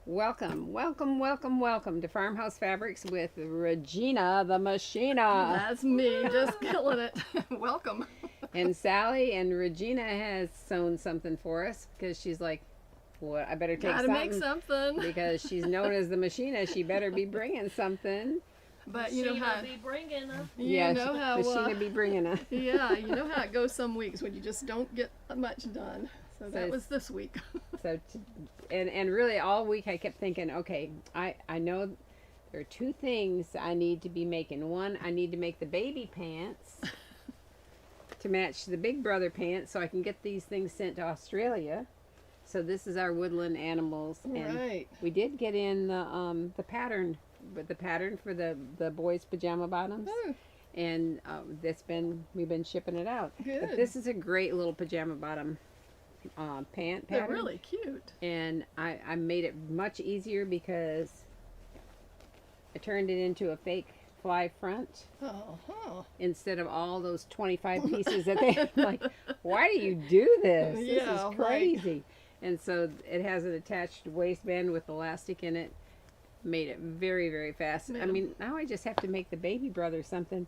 Welcome, welcome, welcome, welcome to Farmhouse Fabrics with Regina the Machina. That's me, just killing it. Welcome. And Sally and Regina has sewn something for us because she's like, "What? I better take Gotta something." make something. Because she's known as the Machina, she better be bringing something. But you know how be bringing her. Yeah, you know how Machina be bringing us. yeah, you know how it goes some weeks when you just don't get much done. So that was this week. So, and really all week I kept thinking, okay, I know there are two things I need to be making. One, I need to make the baby pants to match the big brother pants so I can get these things sent to Australia. So this is our woodland animals, and Right. we did get in the pattern, but the pattern for the boys' pajama bottoms. Oh, And we've been shipping it out. good. But this is a great little pajama bottom pant They're pattern. really cute. And I made it much easier because I turned it into a fake fly front Uh-huh. instead of all those 25 pieces that they like. Why do you do this? This Yeah, is crazy. And so it has an attached waistband with elastic in it. Made it very, very fast. I mean, now I just have to make the baby brother something.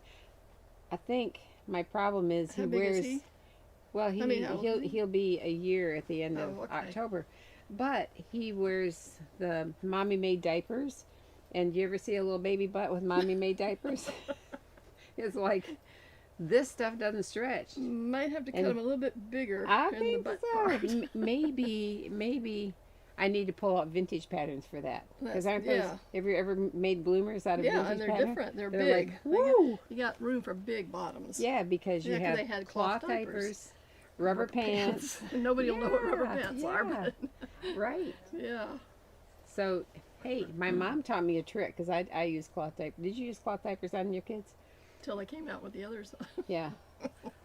I think my problem is How he big wears. is he? Well, I mean, how old is he? he'll be a year at the end of okay. October, but he wears the mommy made diapers. And you ever see a little baby butt with mommy made diapers? It's like this stuff doesn't stretch. Might have to cut And them a little bit bigger I in the think butt so. part. Maybe I need to pull out vintage patterns for that. Because aren't those? Yeah. Have you ever made bloomers out of Yeah, vintage and they're pattern? different. They're They're big. like, woo! You got room for big bottoms. Yeah, because you Yeah, 'cause have they had cloth cloth diapers. diapers, rubber pants. Nobody will know what rubber Yeah, pants are, but Right. yeah. So, hey, my mom taught me a trick because I use cloth diapers. Did you use cloth diapers on your kids? Till they came out with the others. Yeah.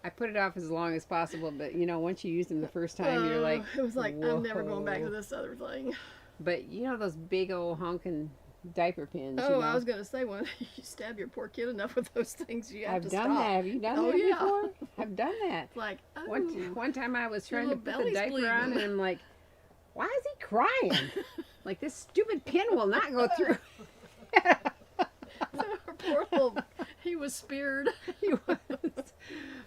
I put it off as long as possible, but you know, once you use them the first time, you're like, it was like, I'm never going back to whoa. this other thing. But you know those big old honking diaper pins. Oh, you know? I was going to say, when you stab your poor kid enough with those things, you have I've to done stop. that. Have you done Oh, that yeah. before? I've done that. It's like, oh, One time I was trying to little put the belly's diaper on, bleeding. and I'm like, why is he crying? Like, this stupid pin will not go through. poor little, he was speared. He was.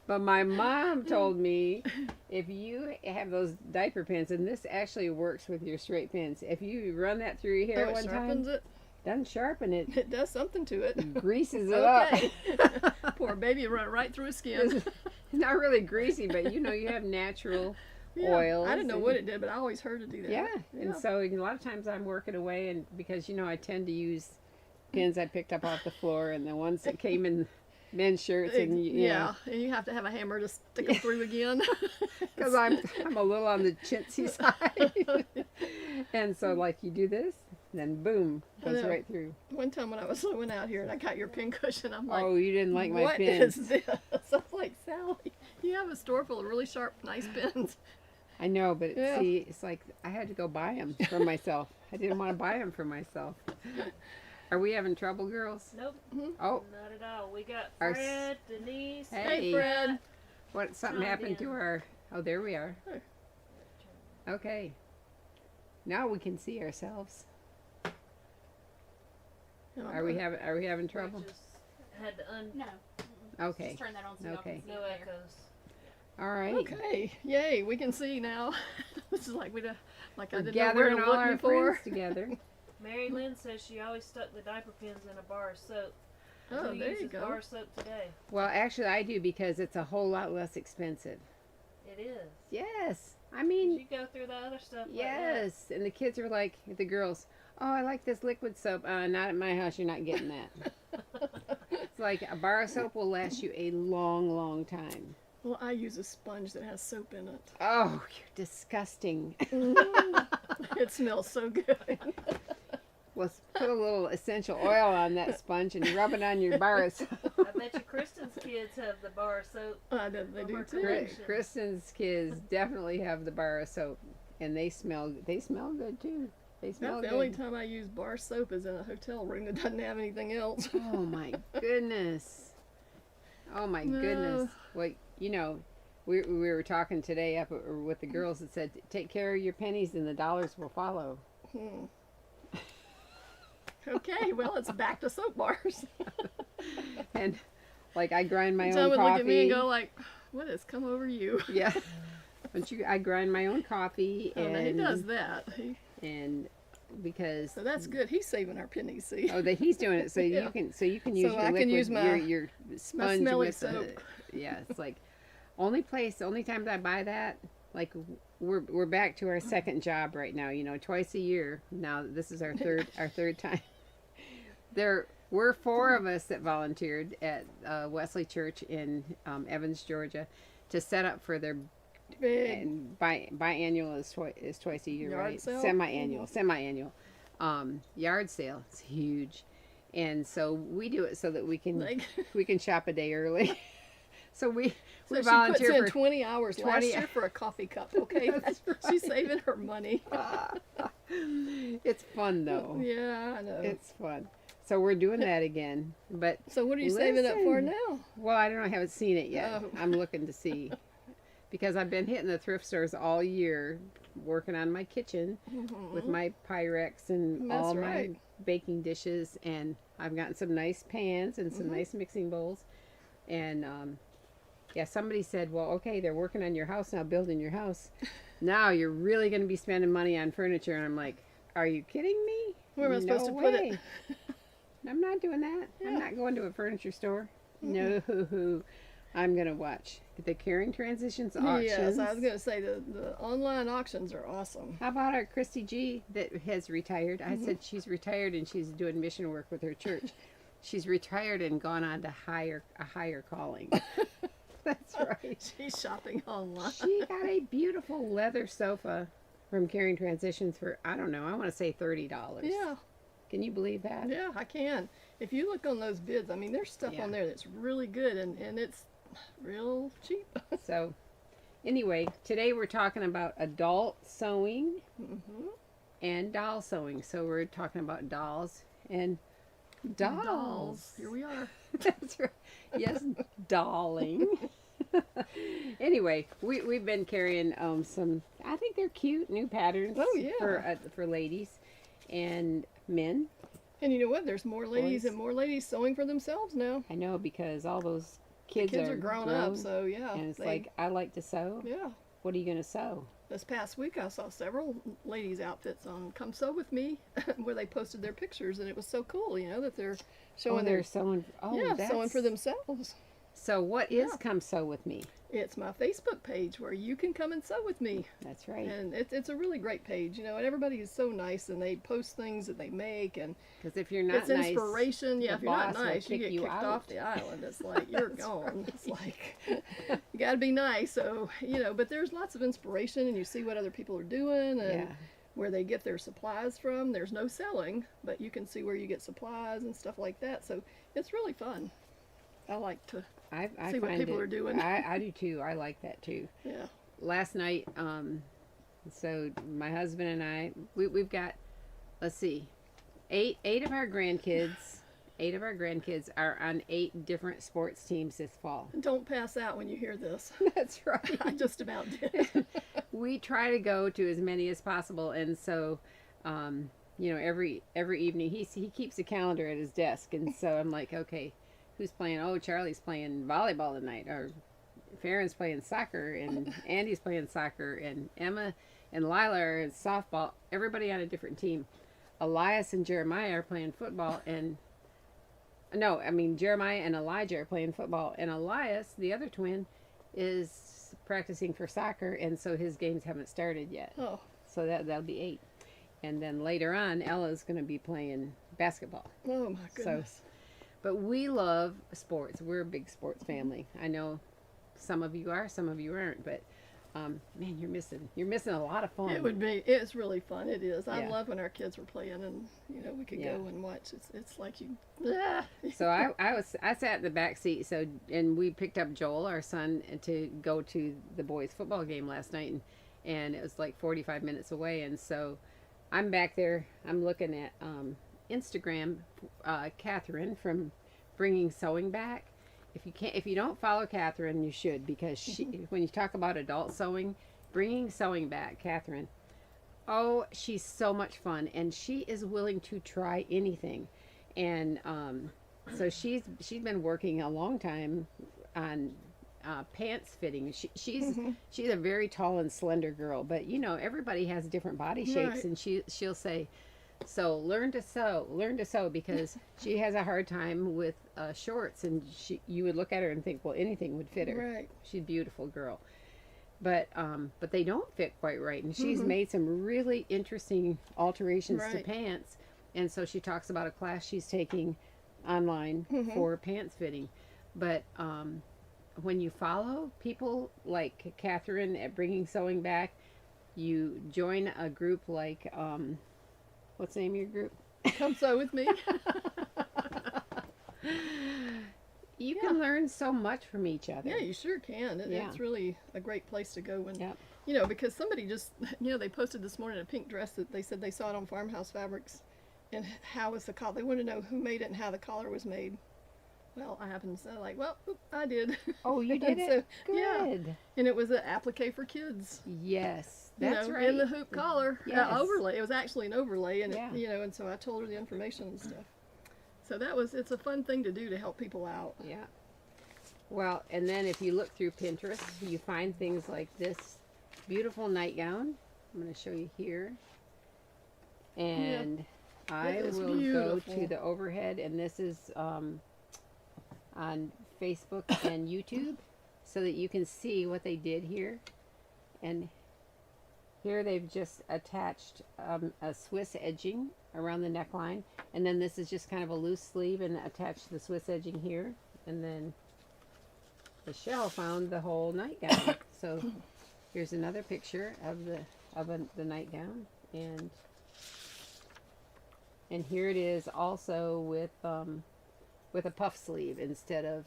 But my mom told me if you have those diaper pins, and this actually works with your straight pins, if you run that through your hair Oh, it one sharpens time, it. doesn't sharpen it, It does something to it. greases it Okay. up. Poor baby run right through his skin. It's not really greasy, but you know, you have natural oils. I didn't know what it did, but I always heard it do that. Yeah, and so a lot of times I'm working away, and because you know I tend to use pins I picked up off the floor and the ones that came in men's shirts, and yeah, and you have to have a hammer to stick them through again. because I'm a little on the chintzy side, and so like you do this, then boom, goes know. right through. One time when I was went out here and I got your pin cushion, I'm like, Oh, you didn't like my what pins? is this? I was like, Sally, you have a store full of really sharp, nice pins. I know, but Yeah. see, it's like I had to go buy them for myself. I didn't want to buy them for myself. Are we having trouble, girls? Nope, Oh, not at all. We got Our s- Fred, Denise. Hey. Hey, Fred. what? Something Chimed happened to in. our? Oh, there we are. Hey. Okay. Now we can see ourselves. Are we having trouble? We just had to No. Okay. Just turn that on so y'all Okay. can see no it there. echoes. All right. Okay, yay, we can see now. This is like I We're didn't know where gathering to all look our before. friends together. Mary Lynn says she always stuck the diaper pins in a bar of soap. Oh, Who there you uses go. bar of soap today? Well, actually, I do because it's a whole lot less expensive. It is. Yes. I Did mean, you go through the other stuff? yes. And the kids are like, the girls, oh, I like this liquid soap. Not at my house. You're not getting that. It's like a bar of soap will last you a long, long time. Well, I use a sponge that has soap in it. Oh, you're disgusting. It smells so good. Well, put a little essential oil on that sponge and rub it on your bar of soap. I bet you Kristen's kids have the bar of soap. They do Over too. correction. Kristen's kids definitely have the bar of soap, and they smell good too. They smell That's the good. only time I use bar soap is in a hotel room that doesn't have anything else. Oh my goodness. Oh my goodness. Well, you know, we were talking today up with the girls that said, take care of your pennies and the dollars will follow. Hmm. Okay, well, it's back to soap bars. And like I grind my John own would coffee. look at me and go like, "What has come over you?" Yeah. I grind my own coffee, Oh, and no, he does that. and because So that's good. He's saving our pennies. See. he's doing it so Yeah. you can use So your I liquid, can use my- your sponge smelly with the, soap. yeah, it's like only times I buy that, like we're back to our second job right now, twice a year. Now this is our third time. There were 4 of us that volunteered at Wesley Church in Evans, Georgia, to set up for their Big. and biannual is twice a year, Yard right? sale? Semi-annual yard sale. It's huge, and so we do it so that we can Like, we can shop a day ery. So we so she puts volunteer in for 20 hours 20 last year for a coffee cup. Okay, That's she's saving her money. It's fun though. Yeah, I know. It's fun. So we're doing that again. But So what are you saving up for listen. now? well, I don't know. I haven't seen it yet. Oh. I'm looking to see because I've been hitting the thrift stores all year, working on my kitchen with my Pyrex and That's all right. my baking dishes, and I've gotten some nice pans and some nice mixing bowls. And yeah, somebody said, well, okay, they're working on your house now, building your house. Now you're really going to be spending money on furniture. And I'm like, are you kidding me? Where am I supposed to put it? I'm not doing that. Yeah. I'm not going to a furniture store. No, I'm going to watch the Caring Transitions auctions. Yes, I was going to say the online auctions are awesome. How about our Christy G that has retired? I said she's retired and she's doing mission work with her church. She's retired and gone on to a higher calling. That's right. She's shopping online. She got a beautiful leather sofa from Caring Transitions for, I don't know, I want to say $30. Yeah, Can you believe that? yeah, I can. If you look on those bids, I mean, there's stuff Yeah. on there that's really good and it's real cheap. So, anyway, today we're talking about adult sewing and doll sewing. So we're talking about dolls and dolls. Here we are. That's right. Yes, dolling. Anyway, we've been carrying some. I think they're cute new patterns. Oh, yeah. For ladies and men. And you know what? There's more ladies Boys. and more ladies sewing for themselves now. I know because all those The kids, kids are grown up, so yeah. and it's they- like I like to sew. yeah. What are you gonna sew? This past week, I saw several ladies' outfits on "Come Sew with Me," where they posted their pictures, and it was so cool, you know, that they're showing they're their sewing. Oh, yeah, that's, sewing for themselves. So what is Yeah. Come Sew With Me? It's my Facebook page where you can come and sew with me, That's right. and it's a really great page, you know. And everybody is so nice, and they post things that they make, and Because if you're not it's nice, inspiration. Yeah, the if you're not boss will nice, you kick get you kicked out. off the island. It's like you're That's gone. It's like you got to be nice. So you know, but there's lots of inspiration, and you see what other people are doing, and yeah, where they get their supplies from. There's no selling, but you can see where you get supplies and stuff like that. So it's really fun. I like to, I see what find people it- are doing. I do too. I like that too. yeah. Last night, so my husband and I, we've got, let's see, eight of our grandkids. 8 of our grandkids are on 8 different sports teams this fall. Don't pass out when you hear this. That's I right. just about did. We try to go to as many as possible, and so, every evening he keeps a calendar at his desk, and so I'm like, okay, who's playing? Oh, Charlie's playing volleyball tonight, or Farron's playing soccer, and Andy's playing soccer, and Emma and Lila are in softball. Everybody on a different team. Elias and Jeremiah are playing football, and no, I mean Jeremiah and Elijah are playing football, and Elias, the other twin, is practicing for soccer, and so his games haven't started yet. Oh, So that'll be 8, and then later on, Ella's going to be playing basketball. oh my goodness. But we love sports. We're a big sports family. I know some of you are, some of you aren't, but man, you're missing a lot of fun. It would be. It's really fun. It is. I Yeah. love when our kids were playing, and you know we could Yeah. go and watch. It's like you. So I sat in the back seat. So and we picked up Joel, our son, to go to the boys' football game last night, and it was like 45 minutes away. And so I'm back there. I'm looking at Instagram, Catherine from Bringing Sewing Back. If you don't follow Catherine, you should, because she, when you talk about adult sewing, Bringing Sewing Back, Catherine, Oh, she's so much fun, and she is willing to try anything. And so she's been working a long time on pants fitting. She's a very tall and slender girl, but you know everybody has different body shapes, Right. and she'll say, so learn to sew because she has a hard time with shorts, and you would look at her and think, well, anything would fit her. Right. She's a beautiful girl. But they don't fit quite right, and she's made some really interesting alterations to Right. pants. And so she talks about a class she's taking online for pants fitting. But when you follow people like Catherine at Bringing Sewing Back, you join a group like what's the name of your group? Come sew with me. You can learn so much from each other. Yeah, you sure can. Yeah. It's really a great place to go when, Yep. you know, because somebody just, you know, they posted this morning a pink dress that they said they saw it on Farmhouse Fabrics, and how was the collar? They wanted to know who made it and how the collar was made. Well, I happened to say, like, well, I did. Oh, you did So, it? yeah. Good. And it was an applique for kids. Yes, You that's know, right. in the hoop collar Yes. overlay. It was actually an overlay, and Yeah. it, you know, and so I told her the information and stuff. So it's a fun thing to do to help people out. Yeah. Well, and then if you look through Pinterest, you find things like this beautiful nightgown. I'm going to show you here. And I It is will go beautiful. to the overhead, and this is on Facebook and YouTube so that you can see what they did here. And here they've just attached a Swiss edging around the neckline, and then this is just kind of a loose sleeve and attached the Swiss edging here, and then Michelle found the whole nightgown. So here's another picture of the nightgown, and here it is also with a puff sleeve instead of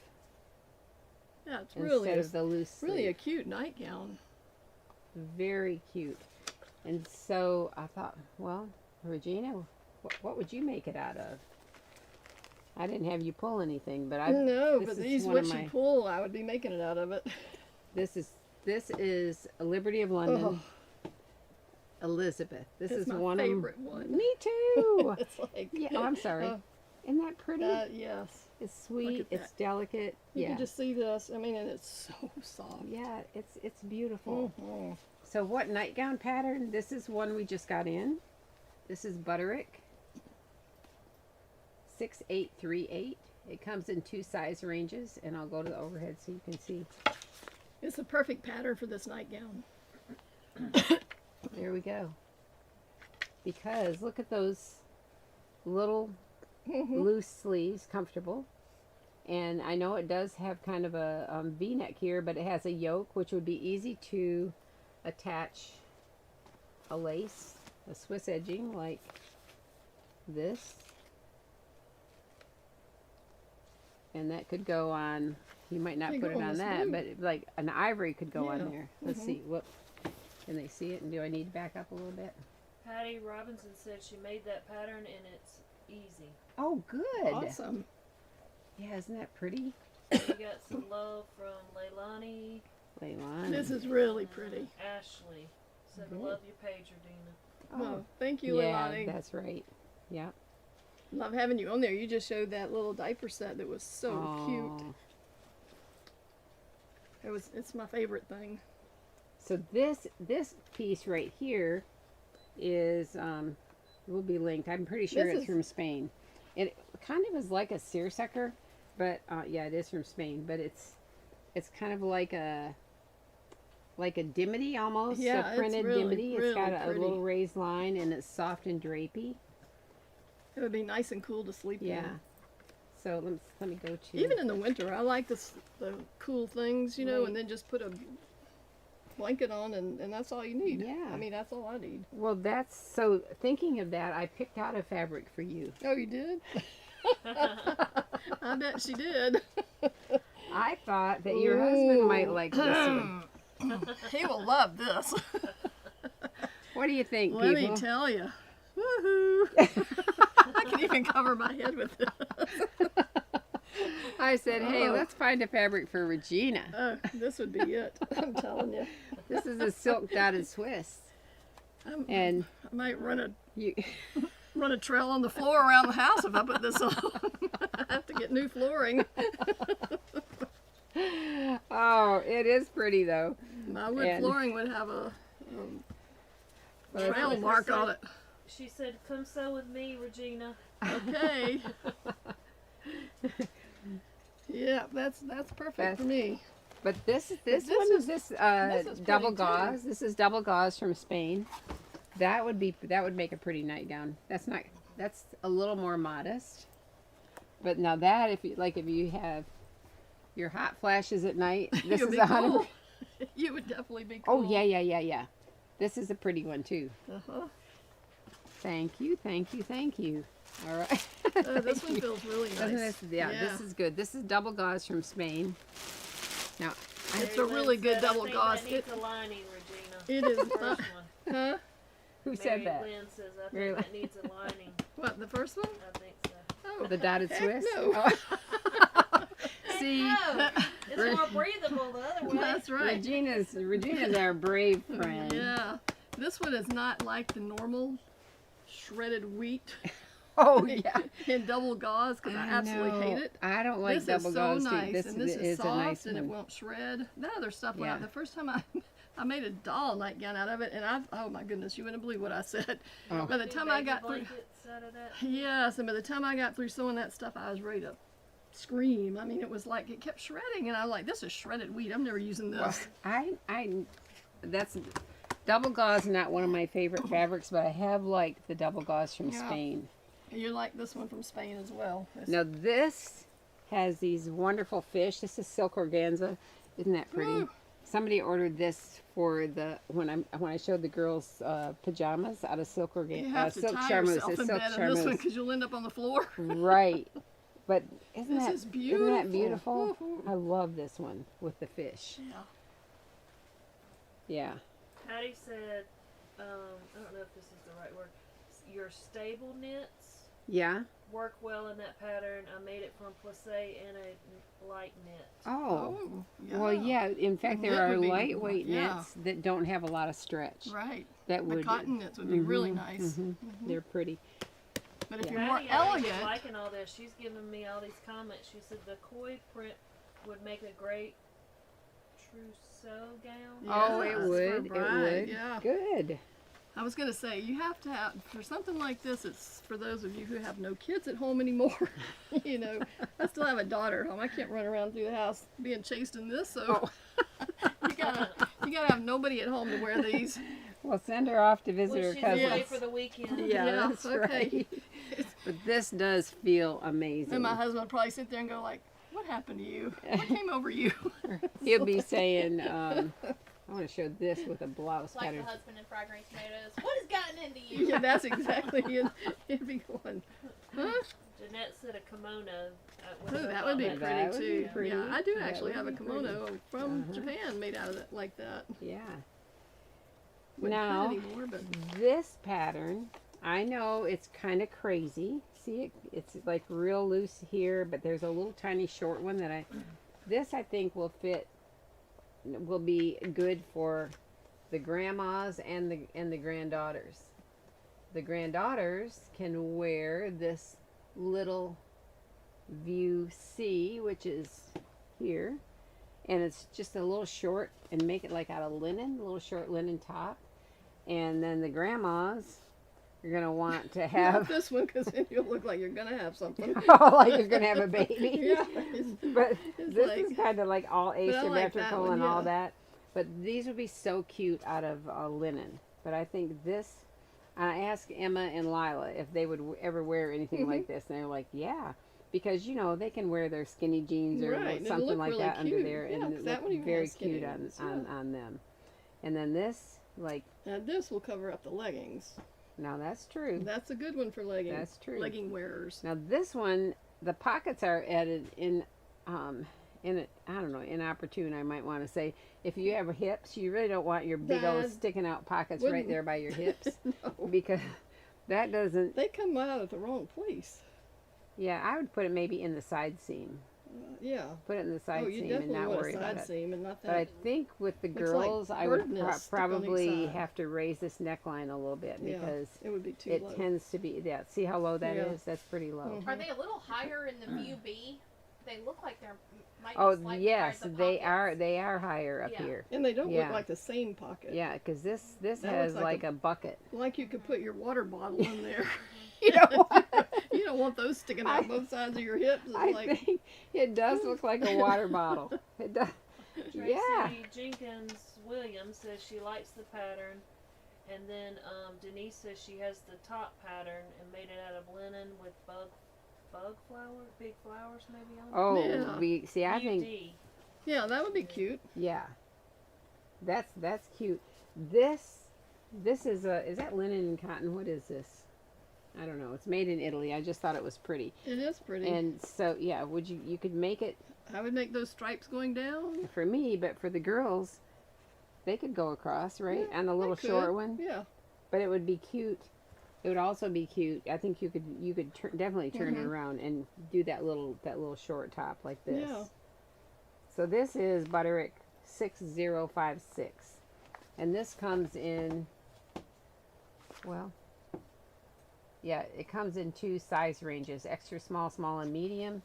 Yeah, it's really the loose sleeve. really a cute nightgown. Very cute. And so I thought, well, Regina, what would you make it out of? I didn't have you pull anything, but I No, this but is these one what of you my- pull, I would be making it out of it. This is a Liberty of London. Elizabeth. This It's is my one favorite of one. Me too. It's like Yeah, oh, I'm sorry. Oh, Isn't that pretty? yes. It's sweet. at It's that. delicate. You Yeah. can just see this. I mean, and it's so soft. Yeah, it's beautiful. Mhm. So what nightgown pattern? This is one we just got in. This is Butterick 6838. It comes in 2 size ranges, and I'll go to the overhead so you can see. It's the perfect pattern for this nightgown. There we go. Because look at those little loose sleeves, comfortable. And I know it does have kind of a V-neck here, but it has a yoke, which would be easy to attach a lace, a Swiss edging like this. And that could go on, you might not Could put go it on on this that, blue. but like an ivory could go Yeah. on there. Let's see, whoop. Can they see it? And do I need to back up a little bit? Patty Robinson said she made that pattern and it's easy. Oh, good. Awesome. Yeah, isn't that pretty? We got some love from Leilani, Leilani. This is really pretty. Ashley. Said Good. love your pager, Dina. Oh, thank you, yeah, Leilani. that's right. Yeah. Love having you on there. You just showed that little diaper set that was so cute. Aw. It's my favorite thing. So this piece right here is will be linked. I'm pretty sure This it's is- from Spain. It kind of is like a seersucker, but yeah, it is from Spain. But it's kind of like a dimity almost, Yeah, a it's printed really, dimity. It's really got a pretty. little raised line, and it's soft and drapey. It would be nice and cool to sleep Yeah. in. So let me go to Even in the winter, I like the cool things, you know, Right. and then just put a blanket on, and that's all you need. Yeah. I mean, that's all I need. Well, that's so. Thinking of that, I picked out a fabric for you. Oh, you did? I bet she did. I thought that your husband might like this one. He will love this. What do you think, Let people? me tell you. Woohoo! I can even cover my head with it. I said, hey, Oh. let's find a fabric for Regina. Oh, this would be it. I'm telling you. This is a silk dotted Swiss. And I might run you, a trail on the floor around the house if I put this on. I have to get new flooring. oh, it is pretty though. My wood And- flooring would have a Well, trail that's- mark on it. She said, "Come sew with me, Regina." Okay. Yeah, that's perfect That's- for me. But this this one is- is this is double pretty, too. gauze. This is double gauze from Spain. That would make a pretty nightgown. That's a little more modest. But now that if you have your hot flashes at night, this You'd is be 100. cool. You would definitely be cool. Oh yeah. This is a pretty one too. Uh-huh. Thank you. All right. This one feels really Doesn't nice. this is good. This is double gauze from Spain. Now, It's Mary a really Lynn good said, double "I think gauze. That needs a lining, Regina." It is The not. first one. Huh? who Mary said that? Lynn says, "I Mary think that needs a lining." What, the first one? I think so. Oh, The dotted heck Swiss? no. Oh. See, No, it's more breathable the other way. That's right. Regina's our brave friend. Yeah. This one is not like the normal shredded wheat Oh yeah. in double gauze because I absolutely hate it. I don't like This double is so gauze nice, too. This, and this is a soft, nice and it one. won't shred. That other stuff went Yeah. out. The first time I made a doll nightgown out of it, and oh my goodness, you wouldn't believe what I said. Oh. By the Do time I baby got through, blankets out of that? yes, and by the time I got through sewing that stuff, I was ready to scream. I mean, it was like it kept shredding, and I was like, "This is shredded wheat. I'm never using this." That's double gauze. Not one of my favorite fabrics, but I have liked the double gauze from Yeah. Spain. And you like this one from Spain as well. Now this has these wonderful fish. This is silk organza. Isn't that pretty? Woo. Somebody ordered this for when I showed the girls pajamas out of silk You organza. have to Silk tie charmeuse. yourself It's in silk bed in this one charmeuse. because you'll end up on the floor. Right. But isn't This that is Isn't that beautiful? beautiful. I love this one with the fish. Yeah. Yeah. Patty said, I don't know if this is the right word. Your stable knits Yeah. work well in that pattern. I made it from plissé and a light knit. Oh. yeah. Well, yeah. In fact, there Knit are would be- lightweight yeah. knits that don't have a lot of stretch. Right. That The would. cotton knits would be really nice. They're pretty. But if Yeah. you're more Patty, I think, is elegant, liking all this. She's giving me all these comments. She said the koi print would make a great trousseau gown. Oh, Yes, it for would. It bride, would. yeah. Good. I was going to say, you have to have, for something like this, it's for those of you who have no kids at home anymore. You know, I still have a daughter at home. I can't run around through the house being chased in this, so you gotta have nobody at home to wear these. Well, send her off to visit Well, her she's away cousins. for the weekend. Yeah, Yeah, that's okay. right. But this does feel amazing. And my husband would probably sit there and go like, "What happened to you? What came over you?" He'll be saying, I want to show this with a blouse Like pattern. the husband in Fried Green Tomatoes. What has gotten into you? Yeah, that's exactly it. It'd be going, huh? Jeanette said a kimono. With Ooh, a that would be button. pretty That would be too. pretty. Yeah, I do That actually would have a be pretty. kimono from Uh-huh. Japan made out of it like that. Yeah. Wouldn't Now, fit anymore, but this pattern, I know it's kind of crazy. See, it's like real loose here, but there's a little tiny short one that this I think will be good for the grandmas and the granddaughters. The granddaughters can wear this little view C, which is here, and it's just a little short, and make it like out of linen, a little short linen top. And then the grandmas are gonna want to not have this one because then you'll look like you're gonna have something. like you're gonna have a baby. Yeah, But it's this like- is kind of like all I like that asymmetrical one, and all yeah. that. But these would be so cute out of linen. But I think this. I asked Emma and Lila if they would ever wear anything like this, and they're like, "Yeah," because they can wear their skinny jeans or Right, and it'll something look like really that under cute. there, Yeah, and 'cause it that one look even very has skinny cute ones, on them. And then this, like, Now this will cover up the leggings. now that's true. That's a good one for leggings. That's true. Legging wearers. Now this one, the pockets are added in inopportune, I might want to say. If you have hips, you really don't want your big old That sticking out pockets right wouldn't- there by your hips, No. because that doesn't. They come out at the wrong place. Yeah, I would put it maybe in the side seam, Yeah. Put it in the side Oh, you seam and definitely not want worry a about side it. seam and not But I that. think with the Looks like girls, I bird would nest stuck on each probably side. have to raise this neckline a little bit Yeah, because it would be too it low. tends to be, yeah, see how low that is? Yeah. That's pretty low. Mhm. Are they a little higher in the view B? They look like they're might be Oh, slightly yes, higher. The they are, pockets. they are higher up Yeah. here. And they don't Yeah. look like the same pocket. Yeah, because this That has looks like like a bucket. Like you could put your water bottle in there. You know what? You don't want those sticking out both sides of your hips. It's I like, think it does look like a water bottle. It does. Tracy Yeah. Jenkins Williams says she likes the pattern, and then Denise says she has the top pattern and made it out of linen with big flowers maybe on it. Oh, Yeah. see, I think, UD. yeah, that would be cute. yeah, that's cute. This is that linen and cotton? What is this? I don't know. It's made in Italy. I just thought it was pretty. It is pretty. And so, yeah, you could make it I would make those stripes going down. for me, but for the girls, they could go across, right? Yeah, On the little they short could. one. Yeah. But it would be cute. It would also be cute. I think you could definitely turn it Mhm. around and do that little short top like this. Yeah. So this is Butterick 6056. And this comes in, well, yeah, it comes in two size ranges, extra small, small, and medium,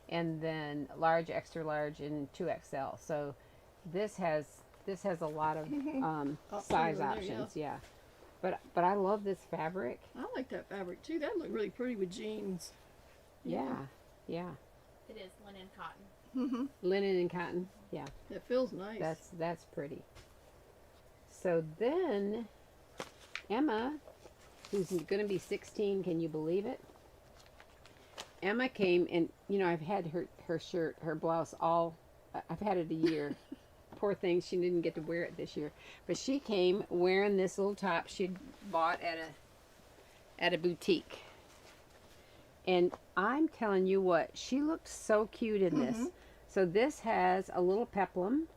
and then large, extra large, and 2XL. So this has a lot of size in there, options, yeah. But I love this fabric. I like that fabric too. That look really pretty with jeans. Yeah, yeah. It is linen cotton. Mm-hmm. Linen and cotton. Yeah, It feels nice. that's pretty. So then Emma, who's going to be 16, can you believe it? Emma came and, I've had her shirt, her blouse I've had it a year. Poor thing, she didn't get to wear it this year. But she came wearing this little top she'd bought at a boutique. And I'm telling you what, she looked so cute in this. Mhm. So this has a little peplum.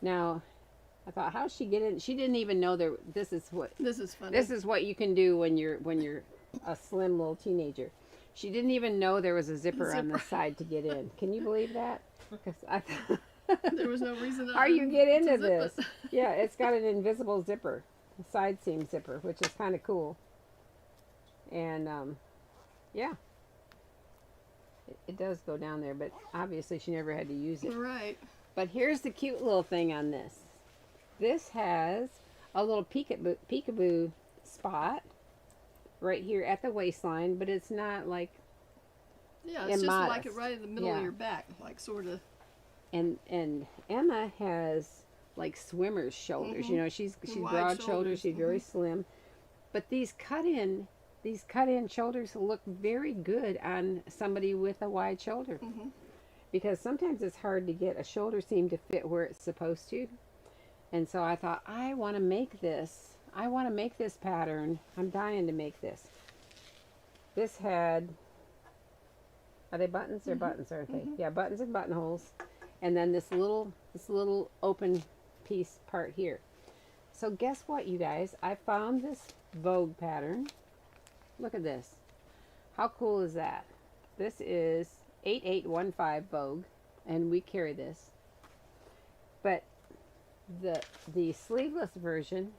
Now, I thought, how'd she get in? She didn't even know this is what funny. this is what you can do when you're a slim little teenager. She didn't even know there was a zipper on the side to get in. Can you believe that? 'Cause I thought, There was no reason how you get into to zip this? it. Yeah, it's got an invisible zipper, a side seam zipper, which is kind of cool. And yeah, it does go down there, but obviously she never had to use it. Right. But here's the cute little thing on this. This has a little peekaboo spot right here at the waistline, but it's not like, Yeah, it's And just like modest. it right in the middle Yeah. of your back, like sort of. and Emma has like swimmer's shoulders. Mhm. She's Wide broad shoulders. shoulders, She's very slim. But these cut in shoulders look very good on somebody with a wide shoulder. Mhm. Because sometimes it's hard to get a shoulder seam to fit where it's supposed to. And so I thought, I want to make this. I want to make this pattern. I'm dying to make this. This had, are they buttons? They're buttons, aren't they? Yeah, buttons and buttonholes. And then this little open piece part here. So guess what, you guys? I found this Vogue pattern. Look at this. How cool is that? This is 8815 Vogue, and we carry this. But the sleeveless version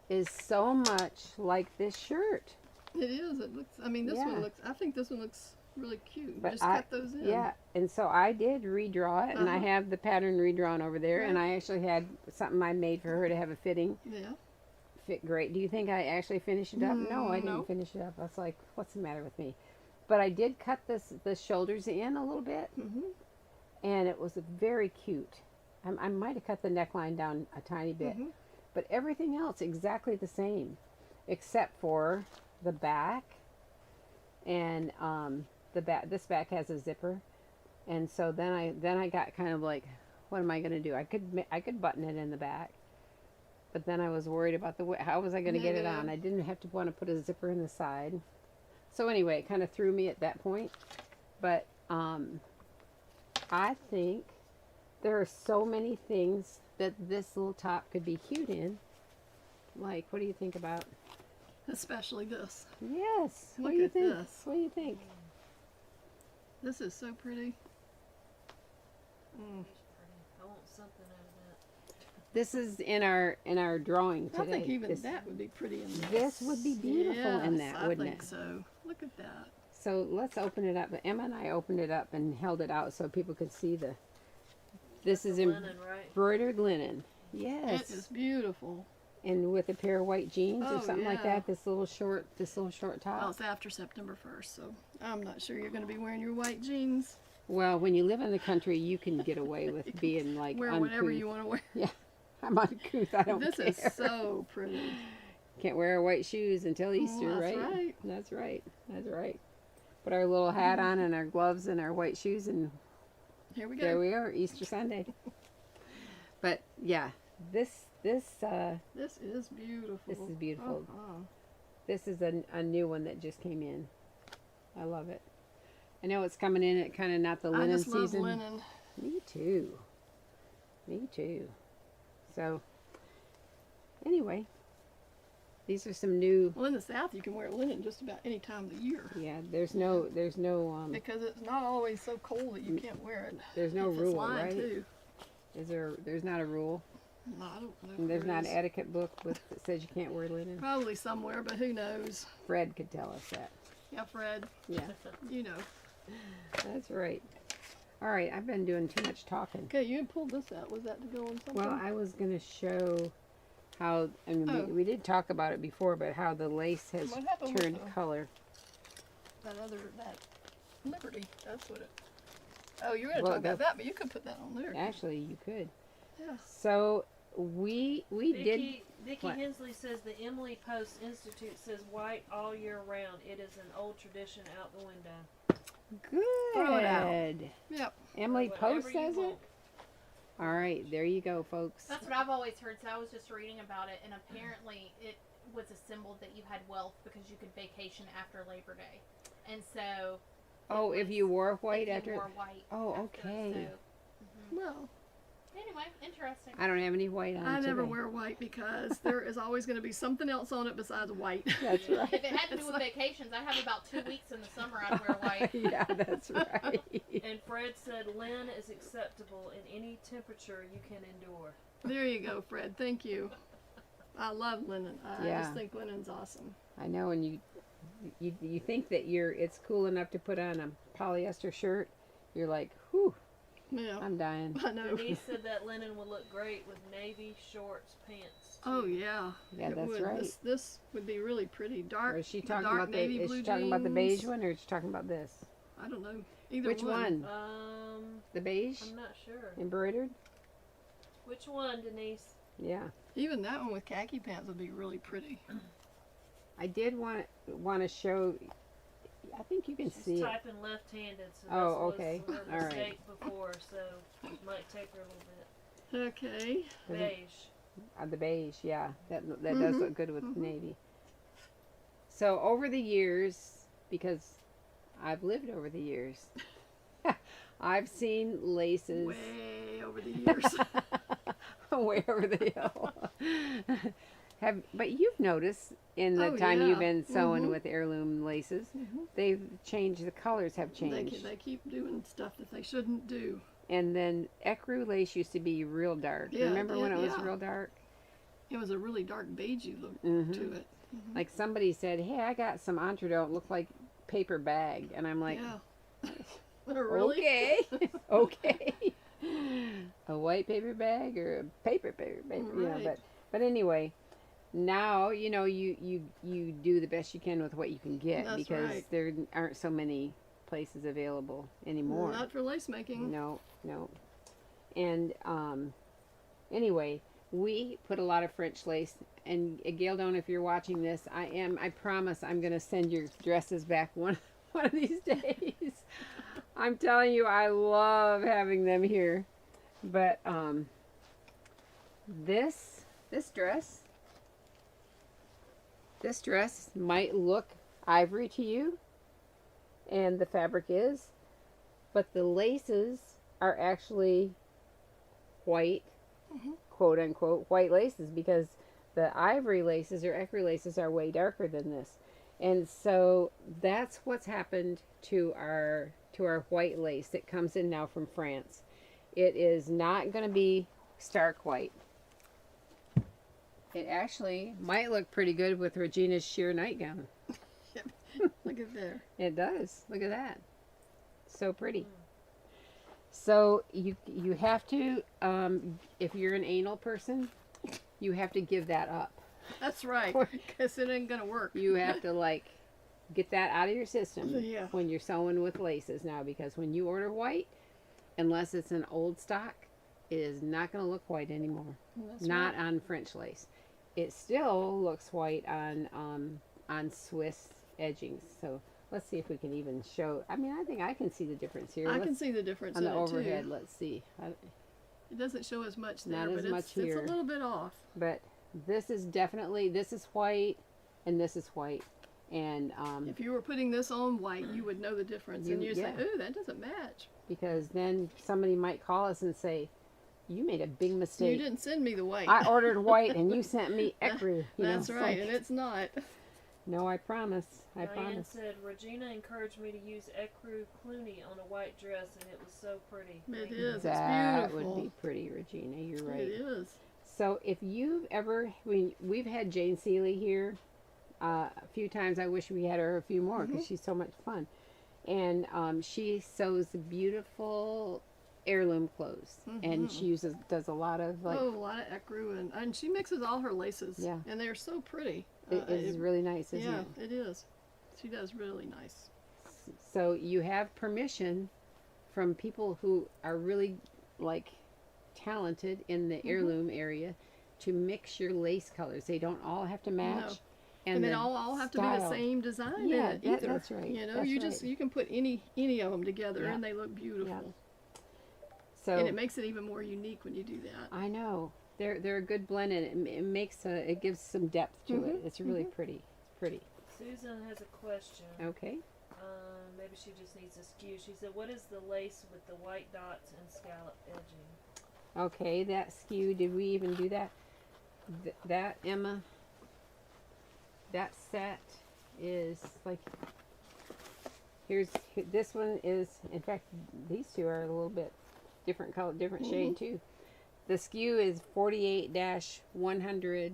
is so much like this shirt. It is. It looks. I mean, this Yeah. one looks. I think this one looks really cute. But Just cut those in. Yeah, and so I did redraw it, and I Uh-huh. have the pattern redrawn over there, and Right. I actually had something I made for her to have a fitting. Yeah. Fit great. Do you think I actually finished it up? No, I didn't no. finish it up. I was like, what's the matter with me? But I did cut the shoulders in a little bit, Mhm. and it was very cute. I might have cut the neckline down a tiny bit, Mhm. but everything else exactly the same, except for the back. And the back. This back has a zipper, and so then I got kind of like, what am I going to do? I could button it in the back, but then I was worried about how was I going to get it on? I didn't have to want to put a zipper in the side. So anyway, it kind of threw me at that point. But I think there are so many things that this little top could be cute in. Like, what do you think about? Especially this. Yes. What Look do you at think? this. What do you think? This is so pretty. Mm. It's pretty. I want something out of that. This is in our drawing today. I think even this, that would be pretty in this would be beautiful in Yes, that, wouldn't I think it? so. Look at that. So let's open it up. Emma and I opened it up and held it out so people could see the. This is The linen, right? embroidered linen. Yes. It is beautiful. And with a pair of white jeans or Oh, something like yeah. that. This little short top. Well, it's after September 1st, so I'm not sure you're going to be wearing your white jeans. Well, when you live in the country, you can get away with being like Wear uncouth. whatever you want to wear. I'm uncouth. I don't This care. is so pretty. Can't wear white shoes until Easter, Well, that's right? right. That's right. That's right. Put our little hat on and our gloves and our white shoes, and Here we there go. we are, Easter Sunday. But yeah, this This is beautiful. This is beautiful. Uh-huh. this is a new one that just came in. I love it. I know it's coming in at kind of not the I linen just love season. linen. Me too. Me too. So, anyway, these are some new. Well, in the South, you can wear linen just about any time of the year Yeah, there's no because it's not always so cold that you can't wear it. there's no It's rule, lined, right? too. There's not a rule. No, I don't know. And if there's there not an is. etiquette book that says you can't wear linen. Probably somewhere, but who knows? Fred could tell us that. Yeah, Fred, Yeah, you know. that's right. All right, I've been doing too much talking. Okay, you had pulled this out. Was that to go on something? Well, I was gonna show how. I mean, Oh. we did talk about it before, but how the lace has What happened with turned the- color. that Liberty. That's what it. Oh, you're going to Well, talk about that's- that, but you could put that on there. Actually, you could. Yeah. So we did. Vicki what? Hensley says the Emily Post Institute says white all year round. It is an old tradition out the window. Throw it out. Good. Yep. Emily Whatever Post you says it. want. All right, there you go, folks. That's what I've always heard. So I was just reading about it, and apparently it was a symbol that you had wealth because you could vacation after Labor Day, and so. Oh, if you wore white if you after. wore white. Oh, after, okay. Well, Anyway, interesting. I don't have any white on I never today. wear white because there is always going to be something else on it besides white. That's right. If it had to do with vacations, I'd have about 2 weeks in the summer I'd wear white. Yeah, that's right. And Fred said linen is acceptable in any temperature you can endure. There you go, Fred. Thank you. I love linen. I Yeah. just think linen's awesome. I know, and you think that it's cool enough to put on a polyester shirt. You're like, whew, Yeah, I'm dying. I know. Denise said that linen would look great with navy shorts, pants. Oh too. yeah. Yeah, It that's would. right. This would be really pretty. Dark. Or is she the talking dark about navy is blue she talking about the beige jeans. one, or is she talking about this? I don't know. Either Which one? The beige I'm not sure. embroidered? Which one, Denise? Yeah. Even that one with khaki pants would be really pretty. I did want to show. I think you can She's see it. typing left-handed, so Oh, this okay. was her All right. mistake before, so it might take her a little bit. Okay. Does it- Beige. The beige, yeah, that does Mhm, look good with mhm. navy. So over the years, because I've lived over the years, I've seen laces Way over the years. way over the hill. But you've noticed in the Oh, time yeah. you've been sewing Mhm. with heirloom laces, Mhm. they've changed. The colors have changed. They keep doing stuff that they shouldn't do. And then ecru lace used to be real dark. Yeah, Remember when it was yeah. real dark? It was a really dark beigey look Mhm. to it. Like somebody said, "Hey, I got some entree. Look like paper bag," and I'm like, Yeah. Really? "Okay, okay." A white paper bag or a paper, you know. Right. But anyway, now you know you do the best you can with what you can get That's because right. there aren't so many places available anymore. Not for lace making. No. And anyway, we put a lot of French lace. And Gail, don't if you're watching this, I promise I'm gonna send your dresses back one of these days. I'm telling you, I love having them here. But this dress might look ivory to you, and the fabric is, but the laces are actually white, Mhm. quote unquote, white laces, because the ivory laces or ecru laces are way darker than this. And so that's what's happened to our white lace that comes in now from France. It is not going to be stark white. It actually might look pretty good with Regina's sheer nightgown. Look at there. It does. Look at that. So pretty. So you have to, if you're an anal person, you have to give that up. That's right. Because it ain't gonna work. You have to like get that out of your system Yeah. when you're sewing with laces now, because when you order white, unless it's an old stock, it is not going to look white anymore. That's Not right. on French lace. It still looks white on Swiss edgings. So let's see if we can even show. I mean, I think I can see the difference here. I Let's- can see the difference on in the it overhead. too. Let's see. It doesn't show as much Not there, as but much it's a here. little bit off. But this is definitely, this is white and this is white. And If you were putting this on white, you would know the difference, and you'd say, yeah. "Ooh, that doesn't match." because then somebody might call us and say, you made a big You mistake. didn't send me the white. I ordered white and you sent me ecru. You know, That's it's right, like, and it's not. no, I promise. I Diane promise. said Regina encouraged me to use ecru Clooney on a white dress, and it was so pretty. It Thank you. is. It's That beautiful. would be pretty, Regina. You're right. It is. So if you've ever, we've had Jane Seeley here a few times. I wish we had her a few more because she's so much fun. And she sews beautiful heirloom clothes, and she does a lot of like. Oh, a lot of ecru, and she mixes all her laces. Yeah. And they're so pretty. It is really nice, isn't yeah, it? it is. She does really nice. So you have permission from people who are really like talented in the heirloom area to mix your lace colors. They don't all have to match. No. And they the all have to be the style- same design Yeah, in it either. that's right. You know, That's you just right. you can put any of them together Yeah. and they look beautiful. So And it makes it even more unique when you do that. I know they're a good blend, and it makes it gives some depth to it. It's really pretty. It's pretty. Susan has a question. Okay. Maybe she just needs a skew. She said, "What is the lace with the white dots and scallop edging?" Okay, that skew. Did we even do that? That Emma. That set is like. This one is. In fact, these two are a little bit different color, different shade too. The skew is 48-100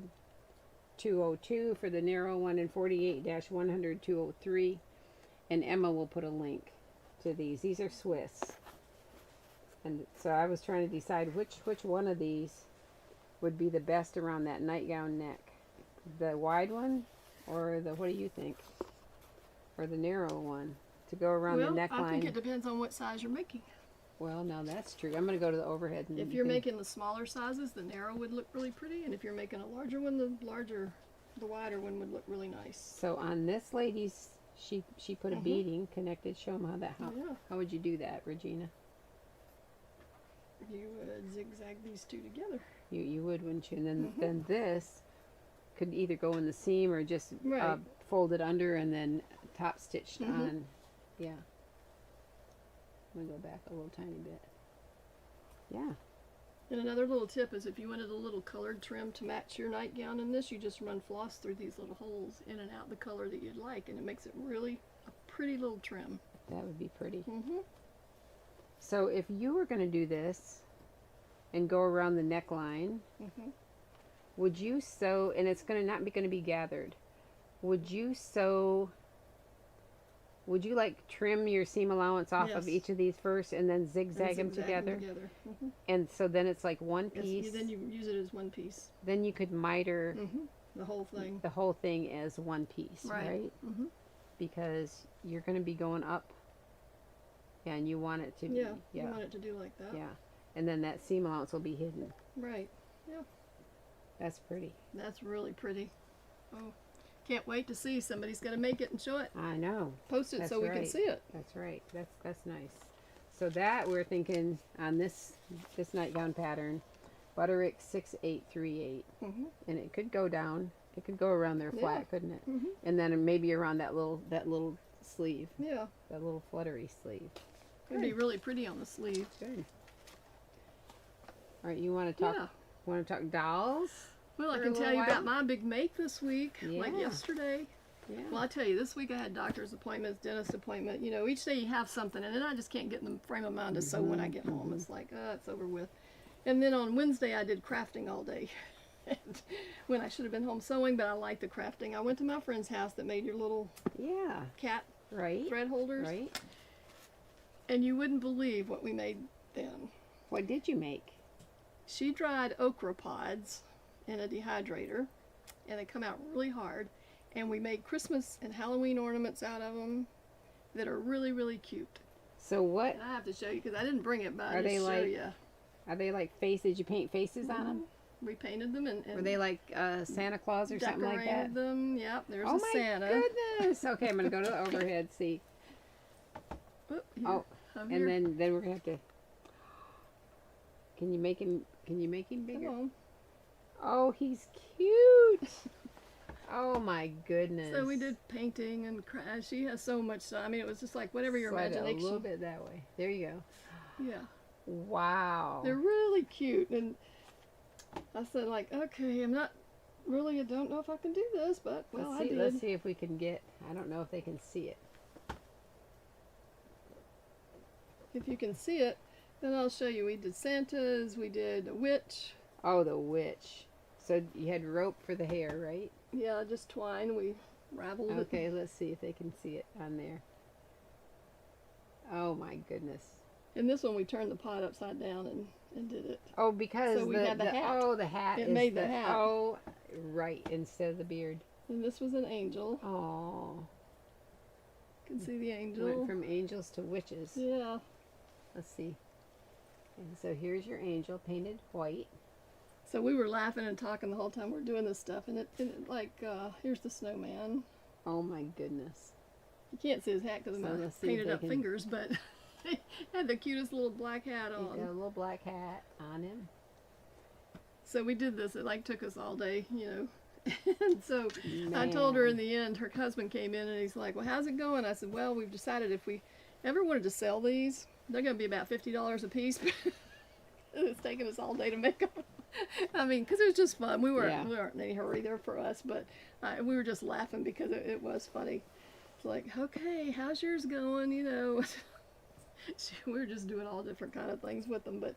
202 for the narrow one, and 48-100 203. And Emma will put a link to these. These are Swiss. And so I was trying to decide which one of these would be the best around that nightgown neck. The wide one, or the, what do you think? Or the narrow one to go around Well, the I think neckline. it depends on what size you're making. Well, no, that's true. I'm going to go to the overhead. And If you're making the smaller sizes, the narrow would look really pretty, and if you're making a larger one, the wider one would look really nice. So on this lady's, she put a beading connected. Show them Yeah. how would you do that, Regina? You would zigzag these two together. You would, wouldn't you? And then this could either go in the seam or just Right. fold it under and then top stitched on. Yeah. I'm gonna go back a little tiny bit. Yeah. And another little tip is if you wanted a little colored trim to match your nightgown in this, you just run floss through these little holes in and out the color that you'd like, and it makes it really a pretty little trim. That would be pretty. Mm-hmm. So if you were going to do this and go around the neckline, Mm-hmm. would you sew, and it's going to not be going to be gathered, would you like trim your seam allowance off of Yes. each of these first and then zigzag them together? Mm-hmm. And so then it's like one Yes, piece. then you use it as one piece. Then you could miter Mm-hmm. The whole thing. the whole thing as one piece, right? Mm-hmm. Because you're going to be going up, and you want it to be, Yeah. You want it to do like that. yeah. And then that seam allowance will be hidden. Right. That's pretty. That's really pretty. Oh, can't wait to see. Somebody's going to make it and show it. I know. Post it That's so we can right. see it. That's right. That's nice. So that we're thinking on this nightgown pattern, Butterick 6838, Mm-hmm. and it could go down. It could go around there flat, Yeah. couldn't it? Mm-hmm. And then maybe around that little sleeve, Yeah. that little fluttery sleeve. It'd be really pretty on the sleeve. Good. All right, you want to talk? Yeah. Want to talk dolls? Well, I For a can tell little you about while? my big make this week, like Yeah. yesterday. Yeah. Well, I tell you, this week I had doctor's appointments, dentist appointment. You know, each day you have something, and then I just can't get in the frame of mind to sew when I get home. It's like, it's over with. And then on Wednesday I did crafting all day. And when I should have been home sewing, but I like the crafting. I went to my friend's house that made your little Yeah. cat Right. thread holders, Right. and you wouldn't believe what we made then. What did you make? She dried okra pods in a dehydrator, and they come out really hard. And we made Christmas and Halloween ornaments out of them that are really, really cute. So what And I have to show you because I didn't bring it, but Are I'll they just show like you. are they like faces? Did you paint faces on them? We painted them and Were they like Santa Claus or something like that? decorated them. Yep, there's Oh a my Santa. goodness! Okay, I'm gonna go to the overhead. See. Oop, here. Oh, Over and here. then we're gonna have to. Can you make him? Can you make him Come bigger? on. Oh, he's cute. Oh my goodness. So we did painting and she has so much stuff. I mean, it was just like whatever your Slide it imagination. a little bit that way. There you go. Yeah, Wow. they're really cute. And I said like, okay, I don't know if I can do this, but well, I did. Let's see if we can get. I don't know if they can see it. If you can see it, then I'll show you. We did Santas, we did a witch. Oh, the witch. So you had rope for the hair, right? Yeah, just twine. We raveled it. Okay, let's see if they can see it on there. Oh my goodness. And this one we turned the pot upside down and did it. Oh, because So we had the hat. Oh, the hat. It is made the hat. Oh, right, instead of the beard. And this was an angel. Oh, You can see the angel. went from angels to witches. Yeah. Let's see. And so here's your angel painted white. So we were laughing and talking the whole time we're doing this stuff, and here's the snowman. Oh my goodness. You can't see his hat because of So my let's see if painted they up can- fingers, but he had the cutest little black hat He's got a on. little black hat on him. So we did this. It like took us all day, you know. And so I told her in the end, her husband came in and he's like, well, how's it going? I said, well, we've decided if we ever wanted to sell these, they're going to be about $50 a piece. It's taken us all day to make them. I mean, because it was just fun. We weren't in any hurry there for us, but we were just laughing because it was funny. It's like, okay, how's yours going? You know, we were just doing all different kind of things with them, but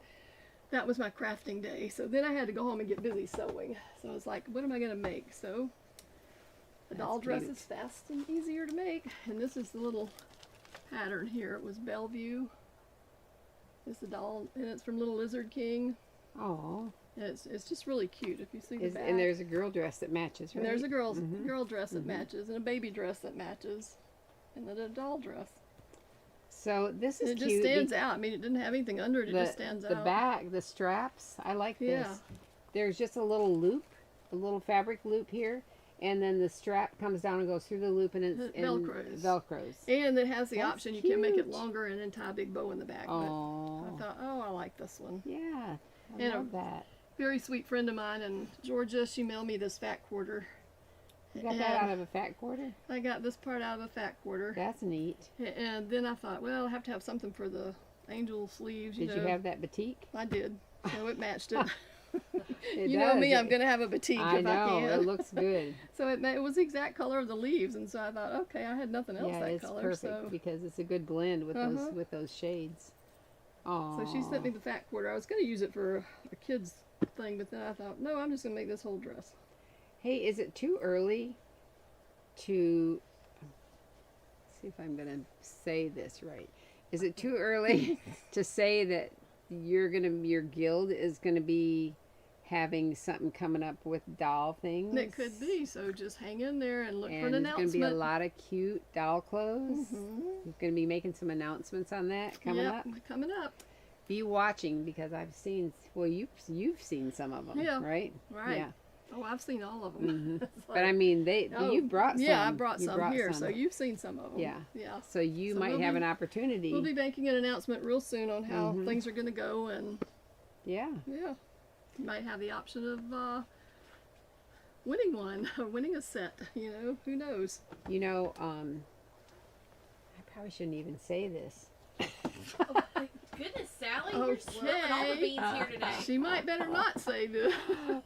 that was my crafting day. So then I had to go home and get busy sewing. So I was like, what am I going to make? So a doll That's dress cute. is fast and easier to make. And this is the little pattern here. It was Bellevue. It's the doll, and it's from Little Lizard King. Oh. And it's just really cute if you see the back. And there's a girl dress that matches, right? And there's a girl dress that Mhm. matches, and a baby dress that matches, and then a doll dress. So this is And it cute. just stands out. I mean, it didn't have anything under it. It just stands The out. back, the straps, I like Yeah. this. There's just a little loop, a little fabric loop here, and then the strap comes down and goes through the loop, and it's It and Velcros. Velcros. And it has the That's option you can make it cute. longer and then tie a big bow in the back. Oh, But I thought, I like this one. yeah, I And a- love that. Very sweet friend of mine in Georgia, she mailed me this fat quarter. You got that out of a fat quarter? I got this part out of a fat quarter. That's neat. And then I thought, well, I have to have something for the angel sleeves. Did know. you have that batik? I did. So it matched it. It You know does. me, I'm going to have a batik I if know, I can. it looks good. So it was the exact color of the leaves, and so I thought, okay, I had nothing else Yeah, that it's color. perfect So because it's a good blend with Uh-huh. those shades. Oh, she sent me the fat quarter. I was going to use it for a kid's thing, but then I thought, no, I'm just going to make this whole dress. Hey, is it too early to see if I'm gonna say this right? Is it too early to say that your guild is gonna be having something coming up with doll things? And it could be, so just hang in there and look for And an there's gonna announcement. be a lot of cute doll clothes. Mhm. You're gonna be making some announcements on that coming Yep, up. coming up. Be watching because I've seen. Well, you've seen some of them, Yeah. right? Right. Yeah. Oh, I've seen all of them. Mhm. But I mean, you brought some. Yeah, I brought You some here, some. so you've seen some of them. Yeah. Yeah. So you So might we'll have be- an opportunity. We'll be making an announcement real soon on how Mhm. things are going to go, and Yeah. yeah, you might have the option of winning one or winning a set. You know, who knows? You know, I probably shouldn't even say this. Oh, my goodness, Sally, you're spilling all the Okay. beans here today. She might better not say this.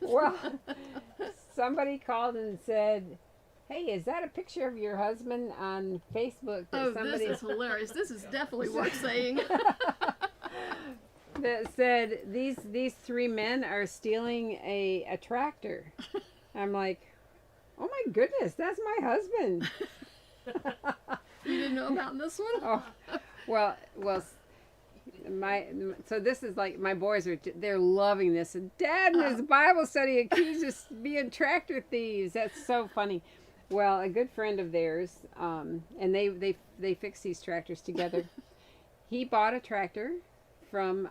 Well, somebody called and said hey, is that a picture of your husband on Facebook that Oh, somebody this is hilarious. This is definitely worth saying. that said these three men are stealing a tractor? I'm like, oh my goodness, that's my husband. You didn't know about this one? Oh, well, so this is like my boys they're loving this. And Dad in his Bible study accused us of being tractor thieves. That's so funny. Well, a good friend of theirs, and they fix these tractors together. He bought a tractor from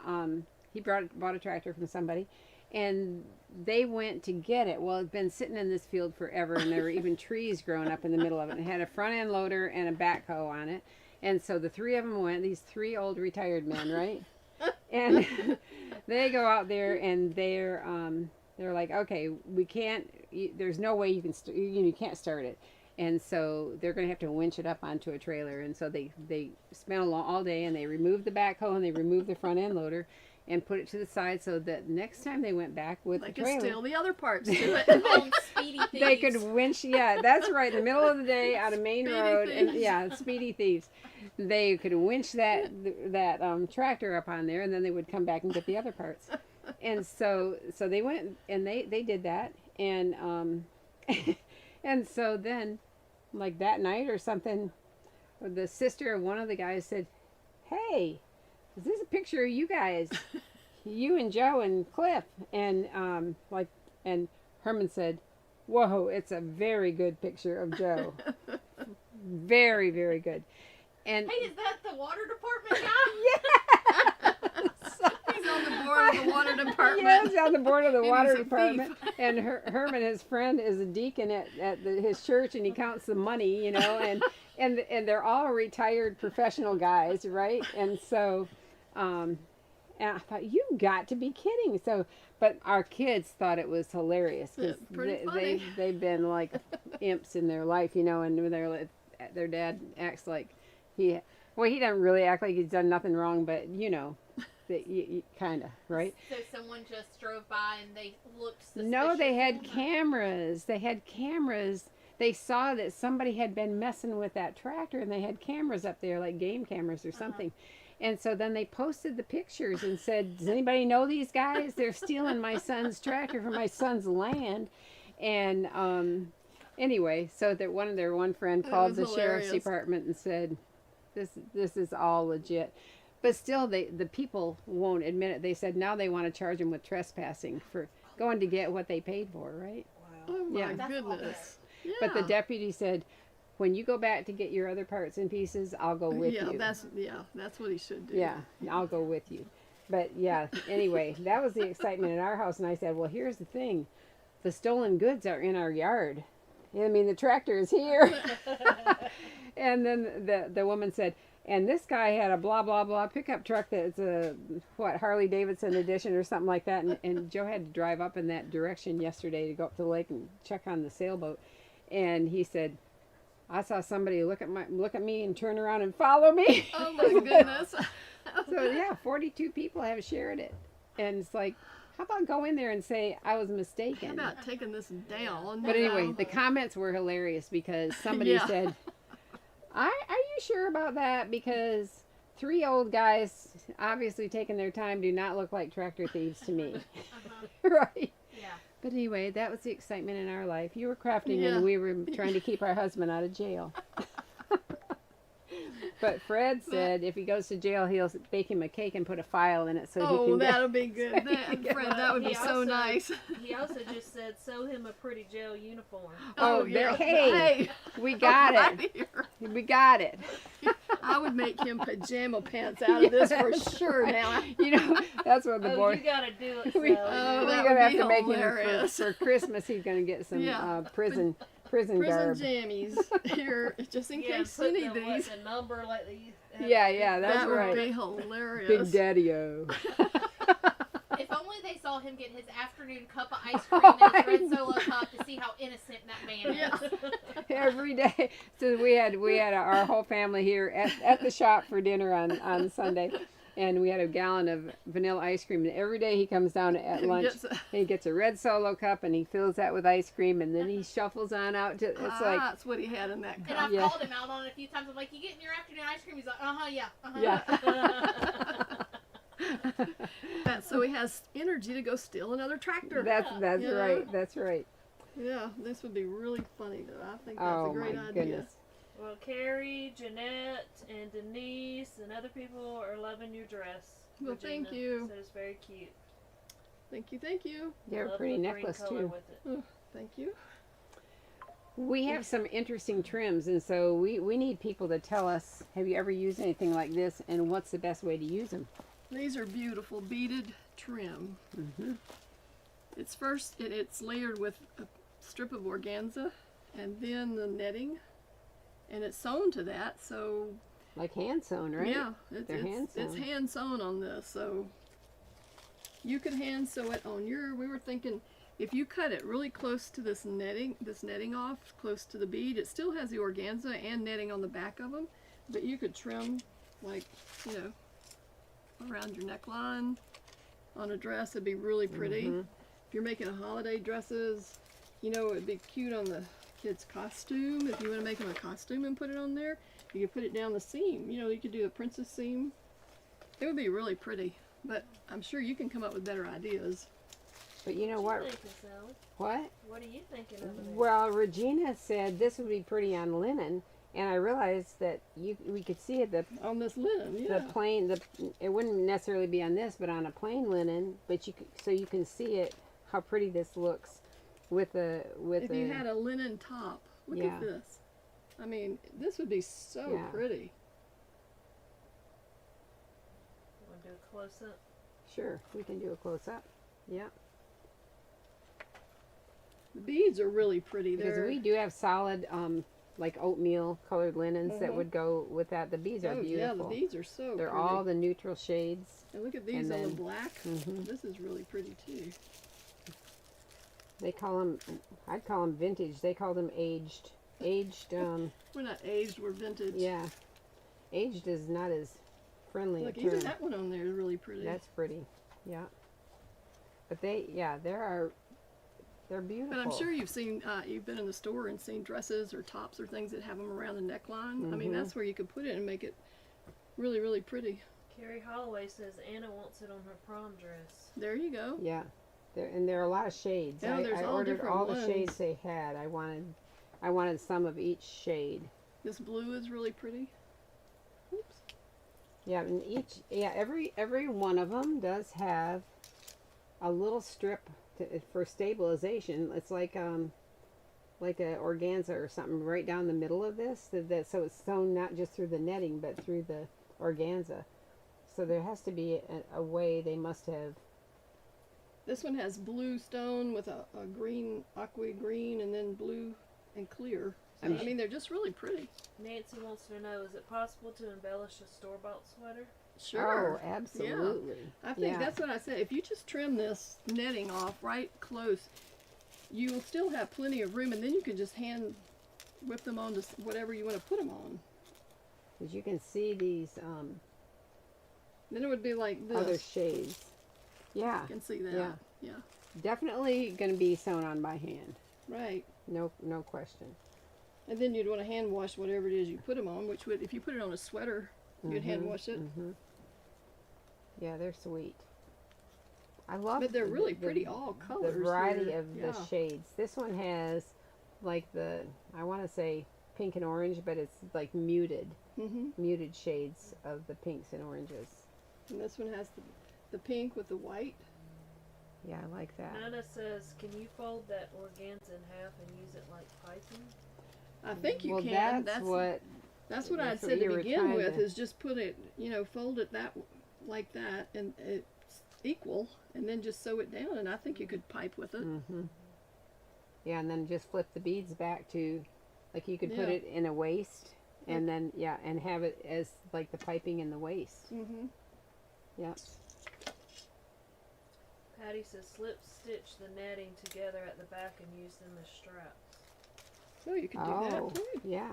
bought a tractor from somebody, and they went to get it. Well, it'd been sitting in this field forever, and there were even trees growing up in the middle of it. It had a front end loader and a backhoe on it. And so the three of them went, these three old retired men, right? And they go out there and they're like, okay, we can't, there's no way you can, you can't start it. And so they're going to have to winch it up onto a trailer. And so they spent all day and they removed the backhoe and they removed the front end loader and put it to the side so that next time they went back with They the could trailer, steal the other parts to it. Speedy thieves. they could winch, yeah, that's right, in the middle of the day on a main Speedy road, and thieves. yeah, speedy thieves. They could winch that tractor up on there, and then they would come back and get the other parts. And so they went and they did that, and and so then, like that night or something, the sister of one of the guys said, "Hey, is this a picture of you guys, you and Joe and Cliff?" And and Herman said, "Whoa, it's a very good picture of Joe. Very, very good." And Hey, is that the water department guy? He's on the board of the water department. yeah, he's on the board of the And water he's a department. thief. And Herman, his friend, is a deacon at his church, and he counts the money, you know, and they're all retired professional guys, right? And so, and I thought, you got to be kidding. So, but our kids thought it was hilarious because Yeah, pretty funny. they've been like imps in their life, you know, and their dad acts like he doesn't really act like he's done nothing wrong, but you know, that you kind of, right? So someone just drove by and they looked suspicious. No, they had cameras. They had cameras. They saw that somebody had been messing with that tractor, and they had cameras up there, like game cameras or something. And so then they posted the pictures and said, "Does anybody know these guys? They're stealing my son's tractor from my son's land." And anyway, so that one friend That called was the sheriff's hilarious. department and said, "This is all legit." But still, the people won't admit it. They said now they want to charge them with trespassing for going to get what they paid for, right? Oh my Yeah. That's goodness. Yeah. But the deputy said, when you go back to get your other parts and pieces, I'll go with yeah, you. that's what he should do. Yeah, I'll go with you. But yeah, anyway, that was the excitement in our house. And I said, well, here's the thing. The stolen goods are in our yard. I mean, the tractor is here. And then the woman said, and this guy had a blah, blah, blah pickup truck that's a, Harley Davidson edition or something like that. And Joe had to drive up in that direction yesterday to go up to the lake and check on the sailboat. And he said, I saw somebody look at me and turn around and follow me. Oh my goodness. So yeah, 42 people have shared it. And it's like, how about go in there and say I was mistaken? How about taking this down? But anyway, the comments were hilarious because somebody Yeah. said, are you sure about that? Because three old guys obviously taking their time do not look like tractor thieves to me. Right? Yeah. But anyway, that was the excitement in our life. You were crafting Yeah. and we were trying to keep our husband out of jail. But Fred said if he goes to jail, he'll bake him a cake and put a file in it so he Oh, can that'll be good. Fred, that would be He so also- nice. He also just said, sew him a pretty jail uniform. Oh, yeah. hey, we got Right it. here. We got it. I would make him pajama pants out of this for Yes, sure right. now. You know, that's what the Oh, boy. you gotta do it. We- Sally. that We're would gonna have be to make him hilarious. for Christmas. He's gonna get some Yeah. prison Prison garb. jammies here, just in Yeah, case put you need the, these. the number like these. Yeah, that's That right. would be hilarious. Big Daddy-O. If only they saw him get his afternoon cup of ice cream Oh, and his I red know. Solo cup to see how innocent that man Yeah. is. Every day. So we had our whole family here at the shop for dinner on Sunday, and we had a gallon of vanilla ice cream. And every day he comes down at lunch, he gets a red Solo cup, and he fills that with ice cream, and then he shuffles on out to. It's like that's what he had in that And cup. I've Yeah. called him out on it a few times. I'm like, you getting your afternoon ice cream? He's like, yeah. yeah. So he has energy to go steal another tractor. That's Yeah. right. That's right. Yeah, this would be really funny though. I think that's Oh a great my idea. goodness. Well, Carrie, Jeanette, and Denise, and other people are loving your dress. Well, thank you. Said it's very cute. Thank you, thank you. You have a Love pretty the green necklace color too. with it. Thank you. We have some interesting trims, and so we need people to tell us, have you ever used anything like this, and what's the best way to use them? These are beautiful beaded trim. Mm-hmm. It's layered with a strip of organza and then the netting, and it's sewn to that. So Like hand sewn, right? yeah, They're hand it's sewn. hand sewn on this. So you could hand sew it on your. We were thinking if you cut it really close to this netting off, close to the bead, it still has the organza and netting on the back of them, but you could trim like around your neckline on a dress. It'd be really pretty. Mhm. If you're making a holiday dresses, it'd be cute on the kid's costume. If you want to make them a costume and put it on there, you could put it down the seam. You could do a princess seam. It would be really pretty, but I'm sure you can come up with better ideas. But you know What what? are you thinking, Sally? What? What are you thinking over there? Well, Regina said this would be pretty on linen, and I realized that we could see it On this linen, yeah. the plain it wouldn't necessarily be on this, but on a plain linen. But you can see it how pretty this looks with If you had a linen top, look Yeah. at this. I mean, this would be so Yeah. pretty. Want to do a close up? Sure, we can do a close up. Yeah, The beads are really pretty. because They're we do have solid like oatmeal colored linens that Mhm. would go with that. The beads are yeah, the beautiful. beads are so They're pretty. all the neutral shades. And look at these and on then- the black. Mhm. This is really pretty too. They call them. I'd call them vintage. They call them aged. Aged. We're not aged, we're vintage. Yeah. Aged is not as friendly a Look, term. even that one on there is really pretty. That's pretty. Yeah. But they're beautiful. But I'm sure you've been in the store and seen dresses or tops or things that have them around the neckline. I mean, Mhm. that's where you could put it and make it really, really pretty. Carrie Holloway says Anna wants it on her prom dress. There you go. Yeah. There are a lot of shades. Yeah, there's I all ordered different all the ones. shades they had. I wanted some of each shade. This blue is really pretty. Oops. Yeah, and every one of them does have a little strip for stabilization. It's like a organza or something right down the middle of this. So it's sewn not just through the netting but through the organza. So there has to be a way they must have. This one has blue stone with a green, aqua green, and then blue and clear. So, I mean, they're just really pretty. Nancy wants to know, is it possible to embellish a store-bought sweater? Sure. Oh, absolutely. I think Yeah. that's what I said. If you just trim this netting off right close, you will still have plenty of room, and then you can just hand whip them onto whatever you want to put them on. As you can see these Then it would be like this. other shades. Yeah, You can see that. Yeah. Yeah. definitely going to be sewn on by hand. Right. No question. And then you'd want to hand wash whatever it is you put them on, which would, if you put it on a sweater, you'd hand wash it. Mm-hmm. Yeah, they're sweet. I love. But they're really pretty, all colors. The variety here. of Yeah. the shades. This one has like I want to say pink and orange, but it's like muted shades of the pinks and oranges. And this one has the pink with the white. Yeah, I like that. Anna says, can you fold that organza in half and use it like piping? I think you well, can. that's what. That's what I that's what said to you were begin trying with, to- is just put it, fold it like that, and it's equal, and then just sew it down, and I think you could pipe with it. Mm-hmm. Yeah, and then just flip the beads back to, like you could put Yeah. it in a waist, and then and have it as like the piping in the waist. Mm-hmm. Yeah. Patty says, slip stitch the netting together at the back and use them as straps. So you could do Oh, that too. yeah.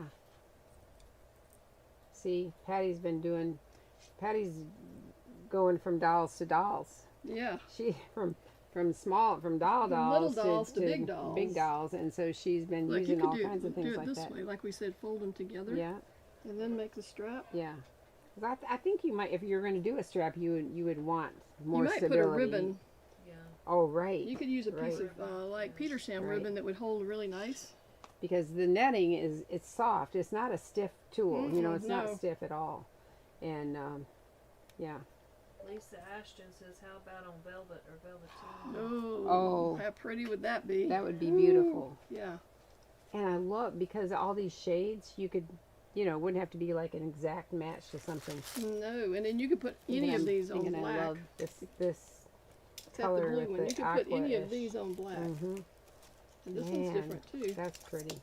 See, Patty's going from dolls to dolls. Yeah. She from doll From dolls little dolls to big dolls. big dolls, and so she's been Like you using could all do, kinds of do things it like this that. way, like we said, fold them together. Yeah, And then make the strap. yeah. 'Cause I think you might, if you're going to do a strap, you would want more You might stability. put a ribbon. Yeah. Oh, right. You could use a piece Right. of like Petersham Right. ribbon that would hold really nice. Because the netting it's soft. It's not a stiff tool. You know, Mm-mm, it's not no. stiff at all. And yeah. Lisa Ashton says, how about on velvet or velveteen? Oh, Oh. how pretty would that be? That would be beautiful. Yeah. And I love, because of all these shades, you could, you know, it wouldn't have to be like an exact match to something. No, and then you could put any Even of I'm these on thinking black. I love this Except the color blue with one. the You could put any of aqua-ish. these on black. Mm-hmm. And this Man, one's different too. That's pretty.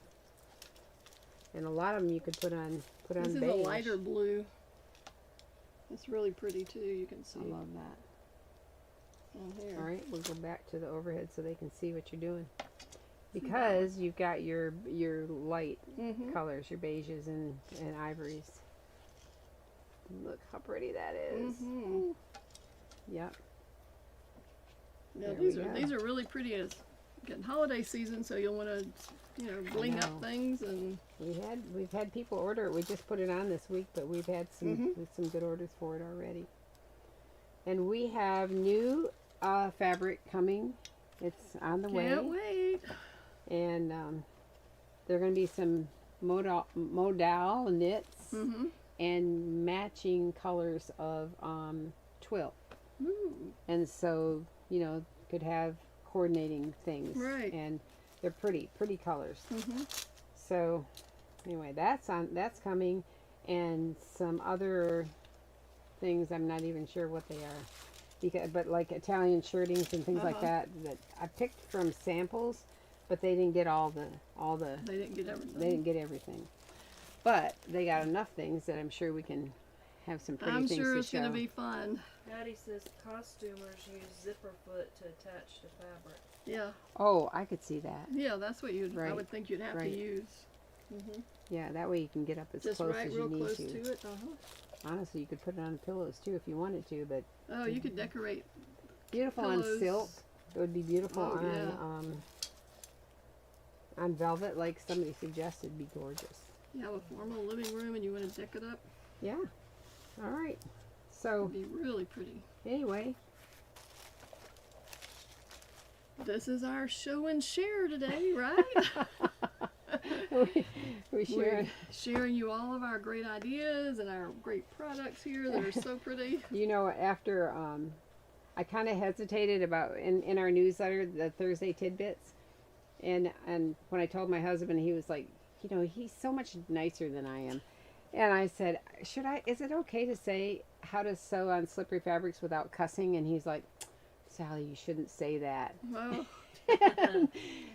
And a lot of them you could put on This is beige. a lighter blue. It's really pretty too. You can see I love that. on here. All right, we'll go back to the overhead so they can see what you're doing. Because you've got your light Mm-hmm. colors, your beiges and ivories. Look how pretty that is. Mm-hmm. Yep. Now There we these go. are really pretty. It's getting holiday season, so you'll want to, you know, bling know. up things and. We've had people order it. We just put it on this week, but we've had Mhm. some good orders for it already. And we have new fabric coming. It's on the Can't way, wait. and there are going to be some modal knits Mm-hmm. and matching colors of twill. Ooh. And so, you know, could have coordinating things. Right. And they're pretty colors. Mm-hmm. So anyway, that's coming, and some other things I'm not even sure what they are. But like Italian shirtings and things like Uh-huh. that I picked from samples, but they didn't get all the They didn't get everything. they didn't get everything. But they got enough things that I'm sure we can have some pretty I'm things sure to it's show. going to be fun. Patty says costumers use zipper foot to attach to fabric. Yeah. Oh, I could see that. Yeah, that's what I Right. would think you'd have Right. to use. Mm-hmm. Yeah, that way you can get up as Just close right as real you need close to. to it. Uh-huh. Honestly, you could put it on pillows too if you wanted to, but Oh, you could decorate. beautiful Pillows. on silk. It would be beautiful Oh, on velvet, like somebody suggested. Be gorgeous. You have a formal living room and you want to deck it up. Yeah. All right. So It'd be really pretty. anyway, This is our show and share today, right? we share. We're sharing you all of our great ideas and our great products here that are so pretty. You know, after I kind of hesitated about in our newsletter, the Thursday tidbits, and when I told my husband, he was like, you know, he's so much nicer than I am, and I said, is it okay to say how to sew on slippery fabrics without cussing? And he's like, Sally, you shouldn't say that. Well,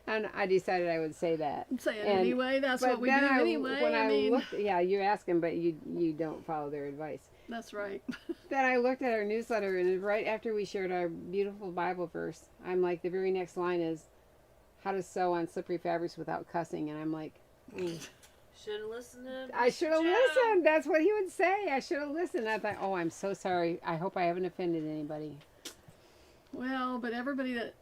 And I decided I would say that. say it And- anyway. That's but what we do then anyway. When I mean, looked, yeah, you ask them, but you don't follow their advice. that's right. Then I looked at our newsletter, and right after we shared our beautiful Bible verse, I'm like, the very next line is, how to sew on slippery fabrics without cussing. And I'm like, Should have listened to I should have Joe. listened. That's what he would say. I should have listened. I thought, oh, I'm so sorry. I hope I haven't offended anybody. Well, but everybody that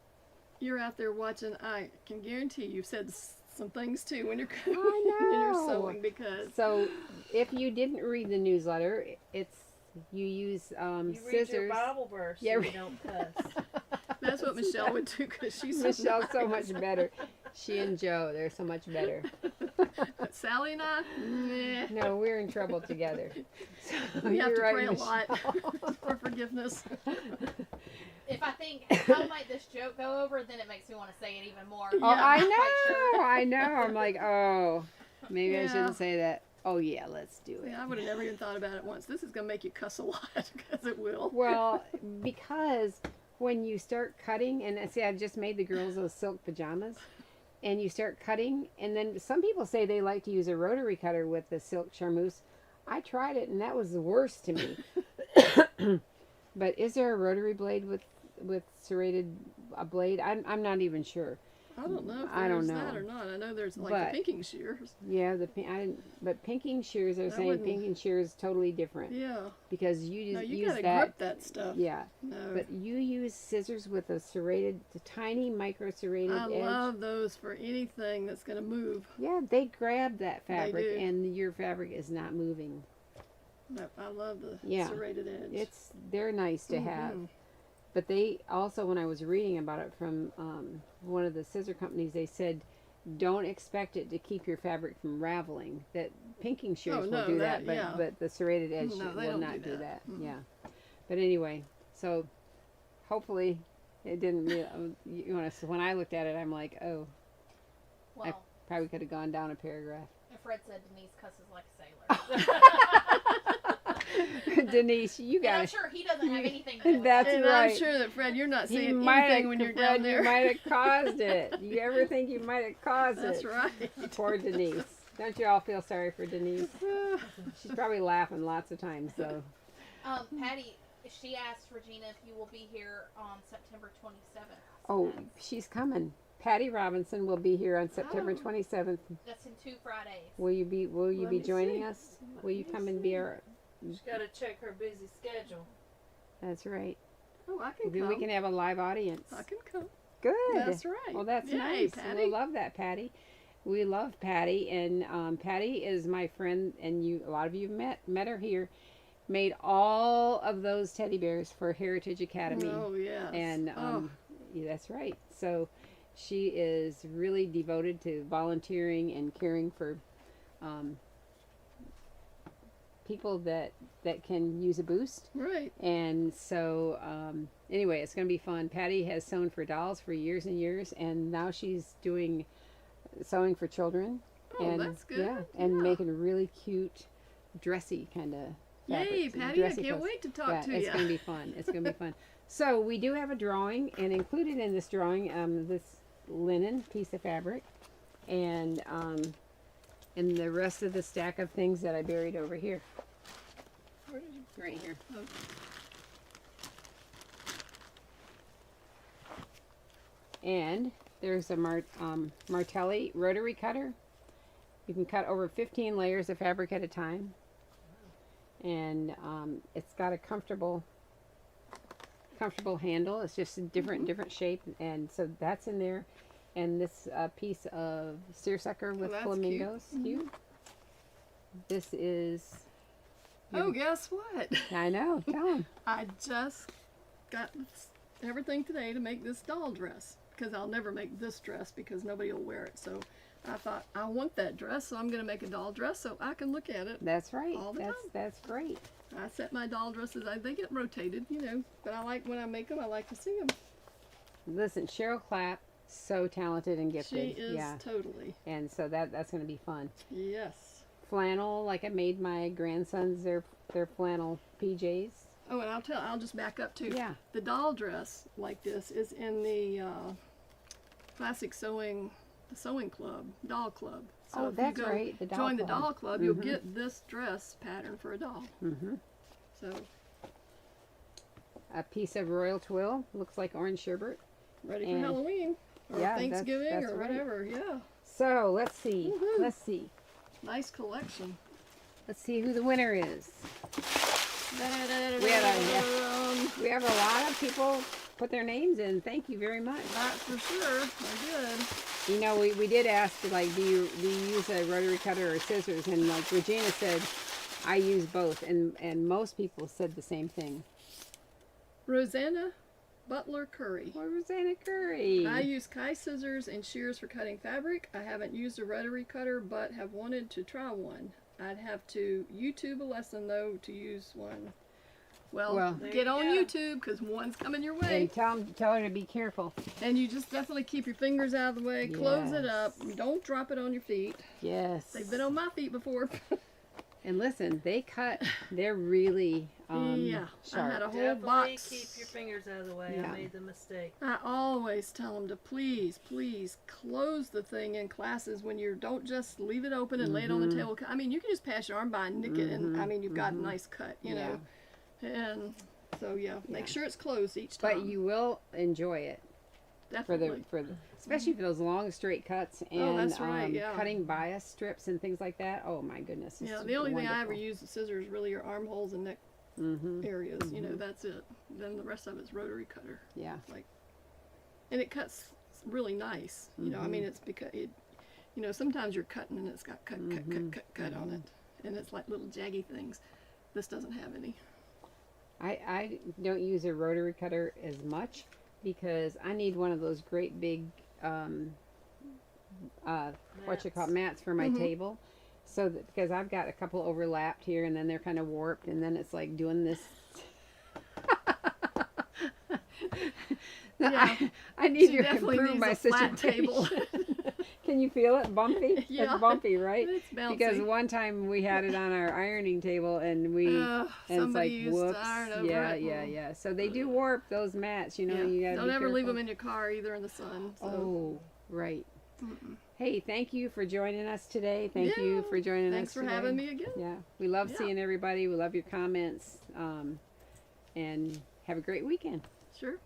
you're out there watching, I can guarantee you've said some things too when you're when you're know. sewing because So if you didn't read the newsletter, you use You read scissors. your Bible verse. Yeah, so re- you don't cuss. that's what Michelle would do because she's so Michelle's so nice. much better. She and Joe, they're so much better. Sally and I, meh. No, we're in trouble together. So We have you're to right, pray a Michelle. lot for forgiveness. If I think how might this joke go over, then it makes me want to say it even more. Oh, Yeah. I I'm not quite sure. know. I know. I'm like, oh, maybe I Yeah. shouldn't say that. Oh yeah, let's do it. Yeah, I would have never even thought about it once. This is going to make you cuss a lot because it will. Well, because when you start cutting, and see, I just made the girls those silk pajamas, and you start cutting, and then some people say they like to use a rotary cutter with the silk charmeuse. I tried it, and that was the worst to me. But is there a rotary blade with serrated blade? I'm not even sure. I don't know if I don't there's that know. or not. I know there's like But- the pinking shears. Yeah, but pinking shears are That saying wouldn't- pinking shears is totally different Yeah. because you No, just you use gotta that. grip that stuff. Yeah, No. but you use scissors with a serrated, the tiny micro serrated I edge. love those for anything that's gonna move. Yeah, they grab that fabric, do. and your fabric is not moving. No, I love the Yeah. serrated edge. They're nice to have. Mhm. But they also, when I was reading about it from one of the scissor companies, they said, don't expect it to keep your fabric from raveling. That pinking shears no, will do that- that, yeah. but the serrated edge No, they will don't not do do that. that. Yeah. But anyway, so hopefully it didn't. You know, so when I looked at it, I'm like, oh, Well, probably could have gone down a paragraph. and Fred said Denise cusses like a sailor. Denise, you And I'm got sure he doesn't have anything to do with That's it. And right. I'm sure that Fred, you're not You saying might anything have, when you're Fred, down there. you might have caused it. You ever think you might have caused That's it? right. Poor Denise. Don't you all feel sorry for Denise? She's probably laughing lots of times, though. Patty, she asked Regina if you will be here on September 27th. Oh, she's coming. Patty Robinson will be here on September Oh. 27th. That's in 2 Fridays. Will you be Let me joining see. us? Will you come and be our? She's got to check her busy schedule. That's right. Oh, I can Then we can have a live audience. I can come. Good. That's right. Well, that's Yay, nice. Patty. We love that, Patty. We love Patty, and Patty is my friend, and a lot of you met her here. Made all of those teddy bears for Heritage Academy, Oh, yes. and yeah, that's right. So she is really devoted to volunteering and caring for people that can use a boost. Right. And so, anyway, it's going to be fun. Patty has sewn for dolls for years and years, and now she's doing sewing for children. Oh, and, that's good. Yeah, and Yeah. making really cute, dressy kind of. Yay, Patty, I can't wait to talk to It's you. going to be fun. It's going to be fun. So we do have a drawing, and included in this drawing, this linen piece of fabric, and the rest of the stack of things that I buried over here. Where did you? Right here. Oh. And there's a Martelli rotary cutter. You can cut over 15 layers of fabric at a time. And it's got a comfortable handle. It's just a different shape. And so that's in there. And this piece of seersucker with that's flamingos. cute. Cute. This is... Oh, guess what? I know. Tell 'em. I just got everything today to make this doll dress because I'll never make this dress because nobody will wear it. So I thought I want that dress, so I'm going to make a doll dress so I can look at it. That's right. All the time. That's great. I set my doll dresses. They get rotated, you know, but I like when I make them. I like to see them. Listen, Cheryl Clapp, so talented and gifted. She is Yeah. totally. And so that's going to be fun. Yes. Flannel, like I made my grandsons their flannel PJs. Oh, and I'll just back up too. Yeah. The doll dress like this is in the classic sewing club, doll club. So Oh, if that's you go right, the doll join the club. doll club, you'll get this dress pattern for a doll. Mm-hmm. So A piece of royal twill, looks like orange sherbet. ready for And- Halloween or Yeah, Thanksgiving that's or right. whatever. Yeah, So let's see. Woohoo. Let's see. nice collection. Let's see who the winner is. We have a lot of people put their names in. Thank you very much. That's for sure. I did. You know, we did ask, like, do you use a rotary cutter or scissors? And like Regina said, I use both, and most people said the same thing. Rosanna Butler Curry. Or Rosanna Curry. I use Kai scissors and shears for cutting fabric. I haven't used a rotary cutter, but have wanted to try one. I'd have to YouTube a lesson though to use one. Well, There get you on go. YouTube because one's coming your way. And tell her to be careful. And you just definitely keep your fingers out of the way. Close it up. Yes. Don't drop it on your feet. Yes. They've been on my feet before. And listen, they cut. They're really Yeah, I sharp. had a whole Definitely box. keep your fingers out of the way. Yeah. I made the mistake. I always tell them to please close the thing in classes when you don't just leave it open and lay it on the table. I mean, you can just pass your arm by and nick it, and I mean, you've got a nice cut, you know. And so, yeah, make sure it's closed each time. But you will enjoy it. Definitely. Especially for those long straight cuts and Oh, that's right, yeah. cutting bias strips and things like that. Oh my goodness. It's Yeah, the only thing I ever wonderful. use the scissors really are armholes and neck Mm-hmm. areas. You know, that's it. Then the rest of it's rotary cutter. Yeah. And it cuts really nice. You know, I mean, it's because it, you know, sometimes you're cutting and it's got cut on it, and it's like little jaggy things. This doesn't have any. I don't use a rotary cutter as much because I need one of those great big what you call mats for my table. So that, because I've got a couple overlapped here and then they're kind of warped and then it's like doing this. Yeah. I need She to definitely improve needs my a flat situation. table. Can you feel it? Bumpy? Yeah. It's bumpy, right? It's bouncy. Because one time we had it on our ironing table and we and it's somebody like used whoops. to iron over Yeah, it. yeah. So they do warp those mats, you know, Yeah. you gotta Don't be ever leave careful. them in your car either in the sun. So. Oh, right. Mm-mm. Hey, thank you for joining us today. Thank you Yeah. for joining Thanks us for today. having me again. Yeah, we love Yeah. seeing everybody. We love your comments. And have a great weekend. Sure.